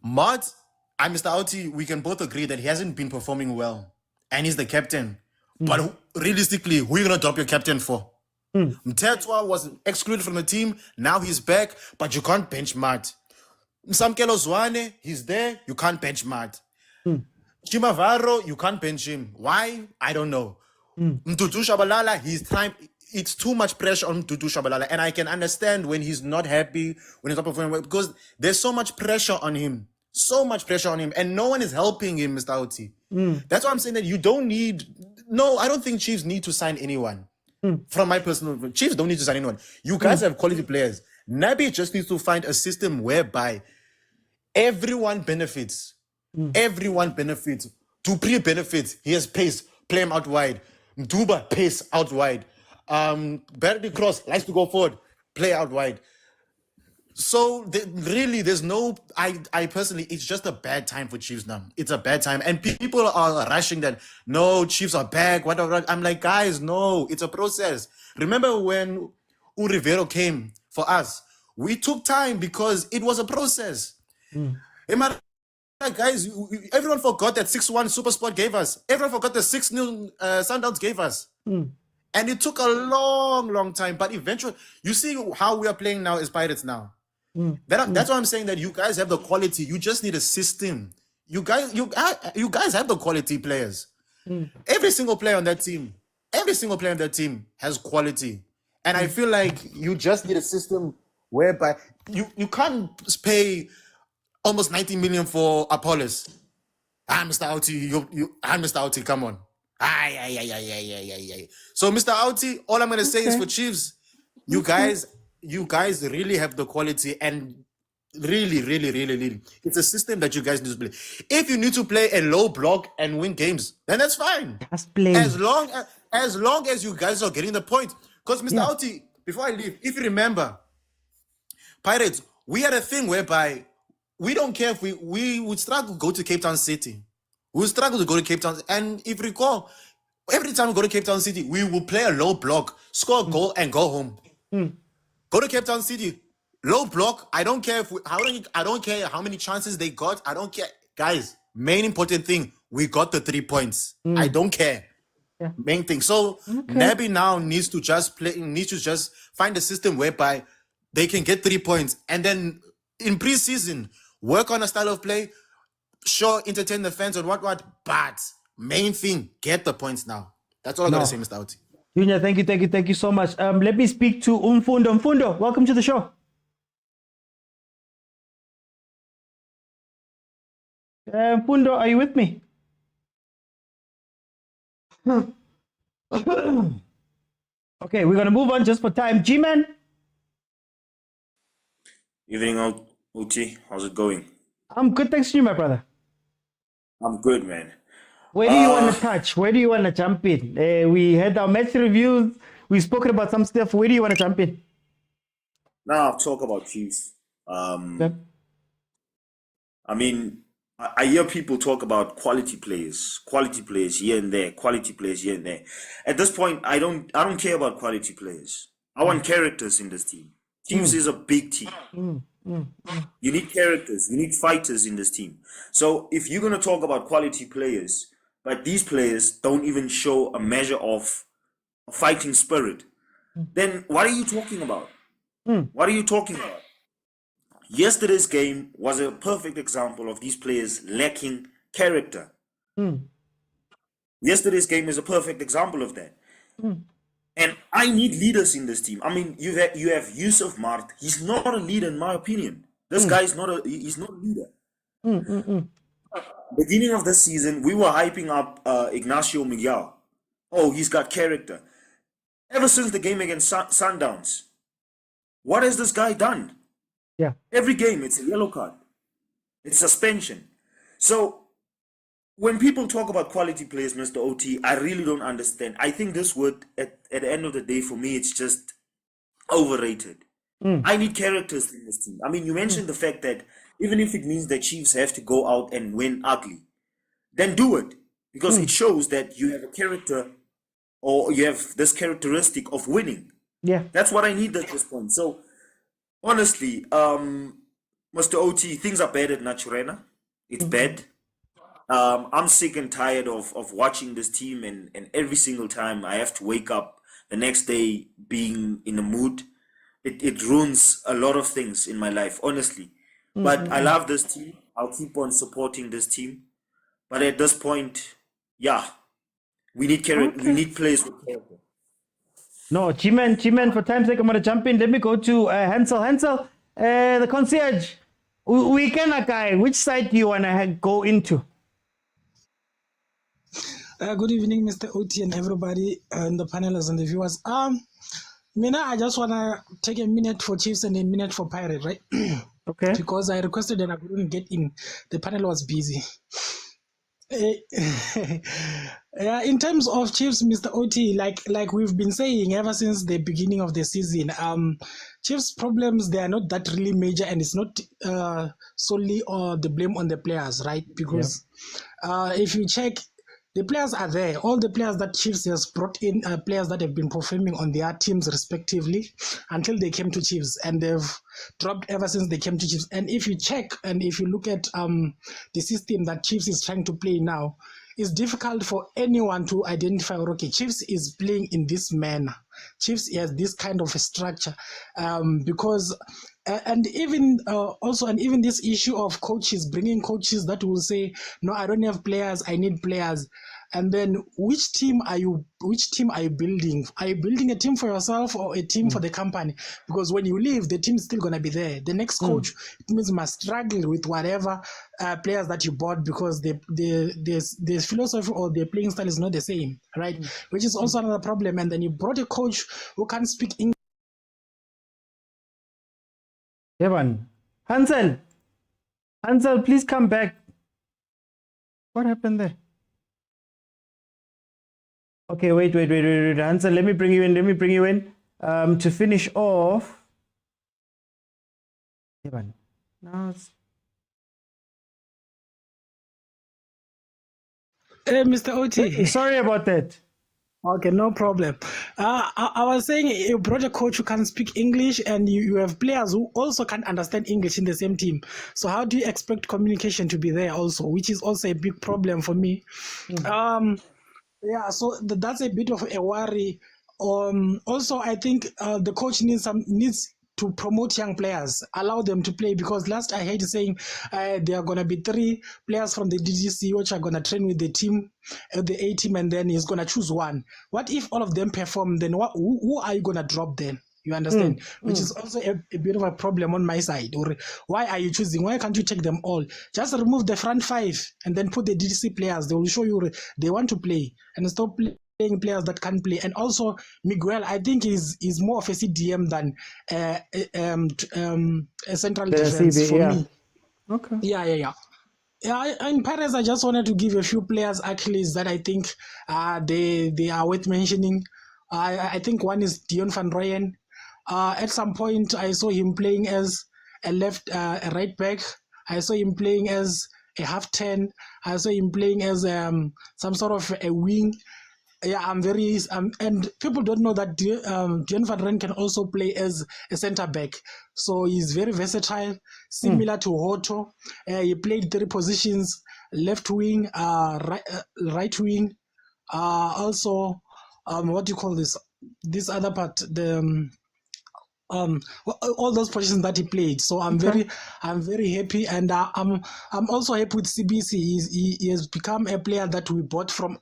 Mart and Mr. Auti, we can both agree that he hasn't been performing well, and he's the captain. But realistically, who are you going to drop your captain for? Mtetwa was excluded from the team. Now he's back, but you can't bench Mart. Msamkelo Zwane, he's there. You can't bench Mart. Chimavaro, you can't bench him. Why? I don't know. Mtutu Shabalala, he's trying. It's too much pressure on Mtutu Shabalala. And I can understand when he's not happy, when he's not performing well, because there's so much pressure on him. So much pressure on him, and no one is helping him, Mr. Oti. That's why I'm saying that you don't need. No, I don't think Chiefs need to sign anyone. From my personal view, Chiefs don't need to sign anyone. You guys have quality players. Nabi just needs to find a system whereby everyone benefits. Everyone benefits. Dupri benefits. He has pace. Play him out wide. Mduba pace out wide. Barry Cross likes to go forward. Play out wide. So really, there's no. I personally, it's just a bad time for Chiefs now. It's a bad time, and people are rushing that. No, Chiefs are back. Whatever. I'm like, guys, no, it's a process. Remember when Urivero came for us? We took time because it was a process. Am I right, guys? Everyone forgot that 6-1 Supersport gave us. Everyone forgot the 6-0 Sundowns gave us. And it took a long, long time. But eventually, you see how we are playing now as Pirates now. That's why I'm saying that you guys have the quality. You just need a system. You guys have the quality players. Every single player on that team has quality. And I feel like you just need a system whereby you can't pay almost 90 million for Apollos. Mr. Auti, Mr. Auti, come on. So, Mr. Auti, all I'm gonna say is for Chiefs, you guys really have the quality, and really, it's a system that you guys need to play. If you need to play a low block and win games, then that's fine. As long as you guys are getting the point. Because Mr. Auti, before I leave, if you remember, Pirates, we had a thing whereby we don't care if we would struggle to go to Cape Town City. We would struggle to go to Cape Town. And if you recall, every time we go to Cape Town City, we will play a low block, score a goal, and go home. Go to Cape Town City, low block. I don't care I don't care how many chances they got. I don't care. Guys, main important thing, we got the 3 points. I don't care. Main thing. So Nabi now needs to just find a system whereby they can get 3 points, and then in preseason work on a style of play. Sure, entertain the fans and what, but main thing, get the points now. That's all I gotta say, Mr. Auti. Junior, thank you so much. Let me speak to Umfundo. Umfundo, welcome to the show. Umfundo, are you with me? Okay, we're gonna move on just for time. G-Man. Evening, Uti. How's it going? I'm good, thanks to you, my brother. I'm good, man. Where do you want to touch? Where do you want to jump in? We had our match reviews. We've spoken about some stuff. Where do you want to jump in? Now I'll talk about Chiefs. I mean, I hear people talk about quality players here and there, quality players here and there. At this point, I don't care about quality players. I want characters in this team. Chiefs is a big team. You need characters, you need fighters in this team. So if you're going to talk about quality players, but these players don't even show a measure of a fighting spirit, then what are you talking about? What are you talking about? Yesterday's game was a perfect example of these players lacking character. Yesterday's game is a perfect example of that. And I need leaders in this team. I mean, you have Yusuf Mart. He's not a leader, in my opinion. This guy is not a leader. Beginning of the season, we were hyping up Ignacio Miguel. Oh, he's got character. Ever since the game against Sundowns, what has this guy done? Every game, it's a yellow card. It's suspension. So when people talk about quality players, Mr. OT, I really don't understand. I think this word, at the end of the day, for me, it's just overrated. I need characters in this team. I mean, you mentioned the fact that even if it means that Chiefs have to go out and win ugly, then do it. Because it shows that you have a character, or you have this characteristic of winning. That's what I need at this point. So, honestly, Mr. OT, things are bad at Naturena. It's bad. I'm sick and tired of watching this team, and every single time I have to wake up the next day being in a mood. It ruins a lot of things in my life, honestly. But I love this team. I'll keep on supporting this team. But at this point, we need we need players with character. No, G-Man, for time's sake, I'm going to jump in. Let me go to Hansel. Hansel, the concierge. We can, guy. Which side do you want to go into? Good evening, Mr. Oti and everybody and the panelists and the viewers. Mina, I just want to take a minute for Chiefs and a minute for Pirate, right? Okay. Because I requested and I couldn't get in. The panel was busy. Yeah, in terms of Chiefs, Mr. Oti, like we've been saying ever since the beginning of the season, Chiefs' problems, they are not that really major, and it's not solely the blame on the players, right? Because if you check, the players are there. All the players that Chiefs has brought in are players that have been performing on their teams respectively until they came to Chiefs, and they've dropped ever since they came to Chiefs. And if you check and if you look at the system that Chiefs is trying to play now, it's difficult for anyone to identify, okay, Chiefs is playing in this manner. Chiefs has this kind of a structure because and even even this issue of coaches, bringing coaches that will say, no, I don't have players, I need players. And then which team are you building? Are you building a team for yourself or a team for the company? Because when you leave, the team is still going to be there. The next coach, it means, must struggle with whatever players that you bought, because the philosophy or the playing style is not the same, right? Which is also another problem. And then you brought a coach who can't speak English. Evan, Hansel, please come back. What happened there? Okay, wait. Hansel, let me bring you in. To finish off. Evan, now it's... Hey, Mr. Oti. Sorry about that. Okay, no problem. I was saying you brought a coach who can speak English, and you have players who also can understand English in the same team. So how do you expect communication to be there also, which is also a big problem for me? Yeah, so that's a bit of a worry. Also, I think the coach needs to promote young players, allow them to play, because last I heard saying there are going to be 3 players from the DGC which are going to train with the team, the A team, and then he's going to choose one. What if all of them perform? Then who are you going to drop then? You understand? Which is also a bit of a problem on my side. Or why are you choosing? Why can't you take them all? Just remove the front 5 and then put the DGC players. They will show you they want to play, and stop playing players that can't play. And also Miguel, I think is more of a CDM than a central defense for me. Okay. Yeah. In Paris, I just wanted to give a few players accolades that I think they are worth mentioning. I think one is Dion van Rooyen. At some point, I saw him playing as a right back. I saw him playing as a half 10. I saw him playing as some sort of a wing. Yeah, and people don't know that Dion van Rooyen can also play as a centre back. So he's very versatile, similar to Hoto. He played 3 positions: left wing, right wing. Also, what do you call this? This other part, all those positions that he played. So I'm very happy, and I'm also happy with CBC. He has become a player that we bought from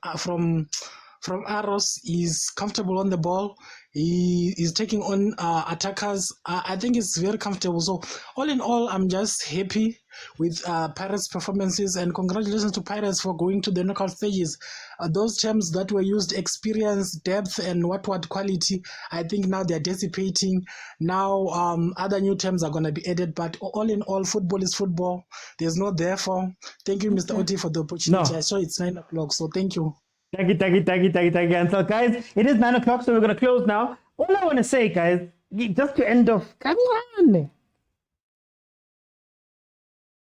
Aros. He's comfortable on the ball. He is taking on attackers. I think it's very comfortable. So all in all, I'm just happy with Pirates' performances, and congratulations to Pirates for going to the knockout stages. Those terms that were used, experience, depth, and what quality, I think now they're dissipating. Now other new terms are going to be added, but all in all, football is football. There's no therefore. Thank you, Mr. Oti, for the opportunity. No. I saw it's 9 o'clock, so thank you. Thank you. And so, guys, it is 9 o'clock, so we're going to close now. All I want to say, guys, just to end off, come on.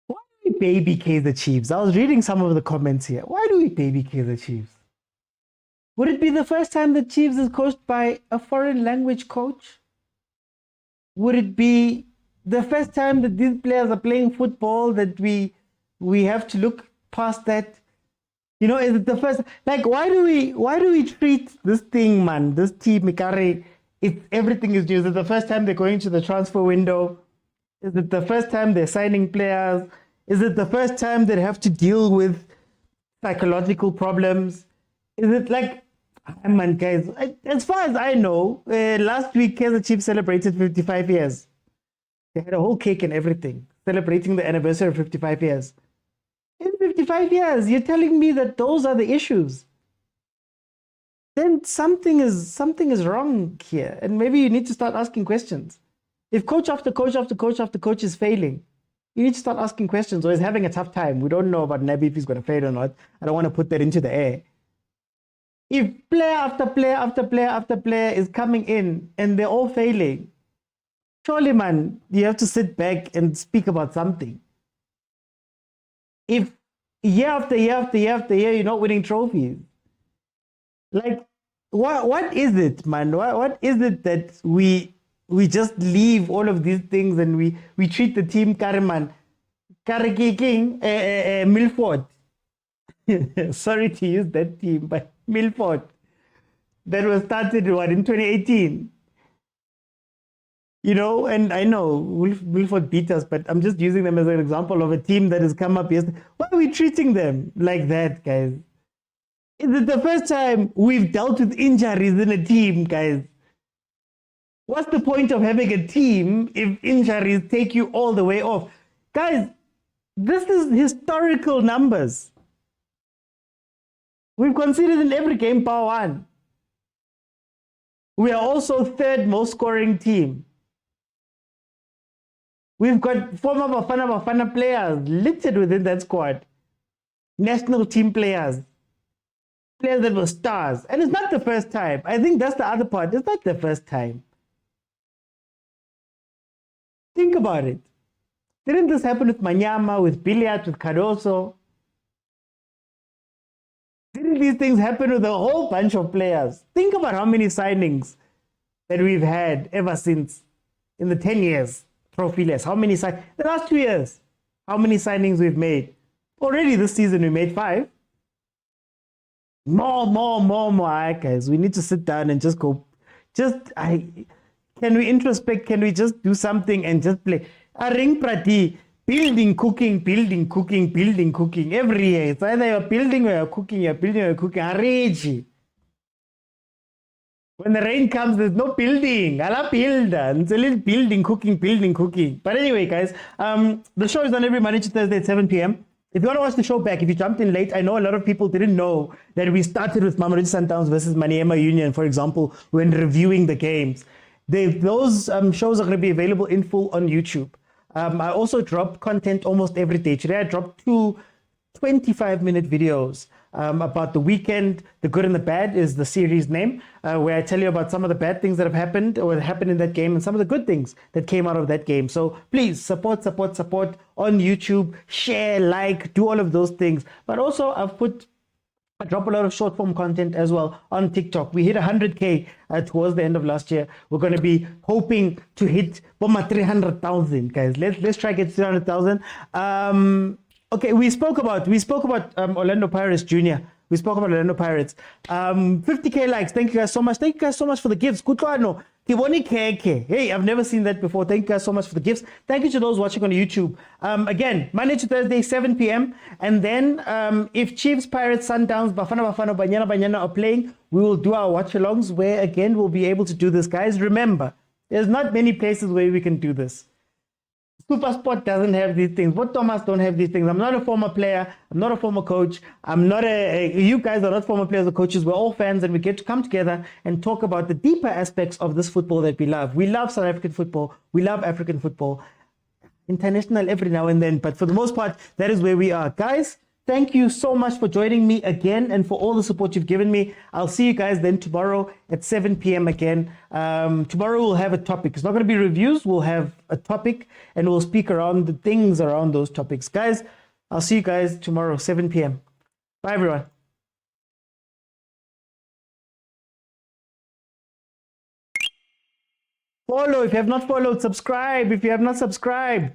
Why do we baby Kaizer Chiefs? I was reading some of the comments here. Why do we baby Kaizer Chiefs? Would it be the first time that Chiefs is coached by a foreign language coach? Would it be the first time that these players are playing football that we have to look past that? You know, is it the first? Like, why do we treat this thing, man? This team, Mikari, everything is new. Is it the first time they're going to the transfer window? Is it the first time they're signing players? Is it the first time they have to deal with psychological problems? Is it like, man, guys? As far as I know, last week Kaizer Chiefs celebrated 55 years. They had a whole cake and everything. celebrating the anniversary of 55 years. In 55 years, you're telling me that those are the issues. Then something is wrong here. And maybe you need to start asking questions. If coach after coach after coach after coach is failing, you need to start asking questions or is having a tough time. We don't know about Nabi if he's going to fail or not. I don't want to put that into the air. If player after player after player after player is coming in and they're all failing, surely, man, you have to sit back and speak about something. If year after year after year after year, you're not winning trophies, like, what is it, man? What is it that we just leave all of these things and we treat the team Kariman, King, Milford. Sorry to use that team, but Milford, that was started in 2018. You know, and I know Milford beat us, but I'm just using them as an example of a team that has come up yesterday. Why are we treating them like that, guys? Is it the first time we've dealt with injuries in a team, guys? What's the point of having a team if injuries take you all the way off? Guys, this is historical numbers. We've conceded in every game bar one. We are also third most scoring team. We've got former Bafana players littered within that squad. National team players. Players that were stars. And it's not the first time. I think that's the other part. It's not the first time. Think about it. Didn't this happen with Manyama, with Billiard, with Cardoso? Didn't these things happen with a whole bunch of players? Think about how many signings that we've had ever since in the 10 years. Trophyless. How many signings? The last 2 years. How many signings we've made? Already this season we made 5. More, guys. We need to sit down and just go. Can we introspect? Can we just do something and just play? A ring prati, building, cooking. Every year. It's either you're building or you're cooking, Arrange. When the rain comes, there's no building. I love building. It's a little building, cooking. But anyway, guys, the show is on every Monday to Thursday at 7 p.m. If you want to watch the show back, if you jumped in late, I know a lot of people didn't know that we started with Mamelodi Sundowns versus Maniema Union, for example, when reviewing the games. Those shows are going to be available in full on YouTube. I also drop content almost every day. Today I dropped 2 25-minute videos about the weekend. The Good and the Bad is the series name, where I tell you about some of the bad things that have happened or happened in that game and some of the good things that came out of that game. So please support on YouTube, share, like, do all of those things. But also I drop a lot of short form content as well on TikTok. We hit 100K towards the end of last year. We're going to be hoping to hit 300,000, guys. Let's try to get 300,000. Okay, we spoke about Orlando Pirates Jr. We spoke about Orlando Pirates. 50K likes. Thank you guys so much. Thank you guys so much for the gifts. Hey, I've never seen that before. Thank you guys so much for the gifts. Thank you to those watching on YouTube. Again, Monday to Thursday, 7 p.m. And then if Chiefs, Pirates, Sundowns, Bafana, Banyana are playing, we will do our watch-alongs where, again, we'll be able to do this. Guys, remember, there's not many places where we can do this. Supersport doesn't have these things. What Thomas don't have these things. I'm not a former player. I'm not a former coach. You guys are not former players or coaches. We're all fans and we get to come together and talk about the deeper aspects of this football that we love. We love South African football. We love African football. International every now and then. But for the most part, that is where we are. Guys, thank you so much for joining me again and for all the support you've given me. I'll see you guys then tomorrow at 7 p.m. again. Tomorrow we'll have a topic. It's not going to be reviews. We'll have a topic and we'll speak around the things around those topics. Guys, I'll see you guys tomorrow, 7 p.m. Bye, everyone. Follow if you have not followed. Subscribe if you have not subscribed.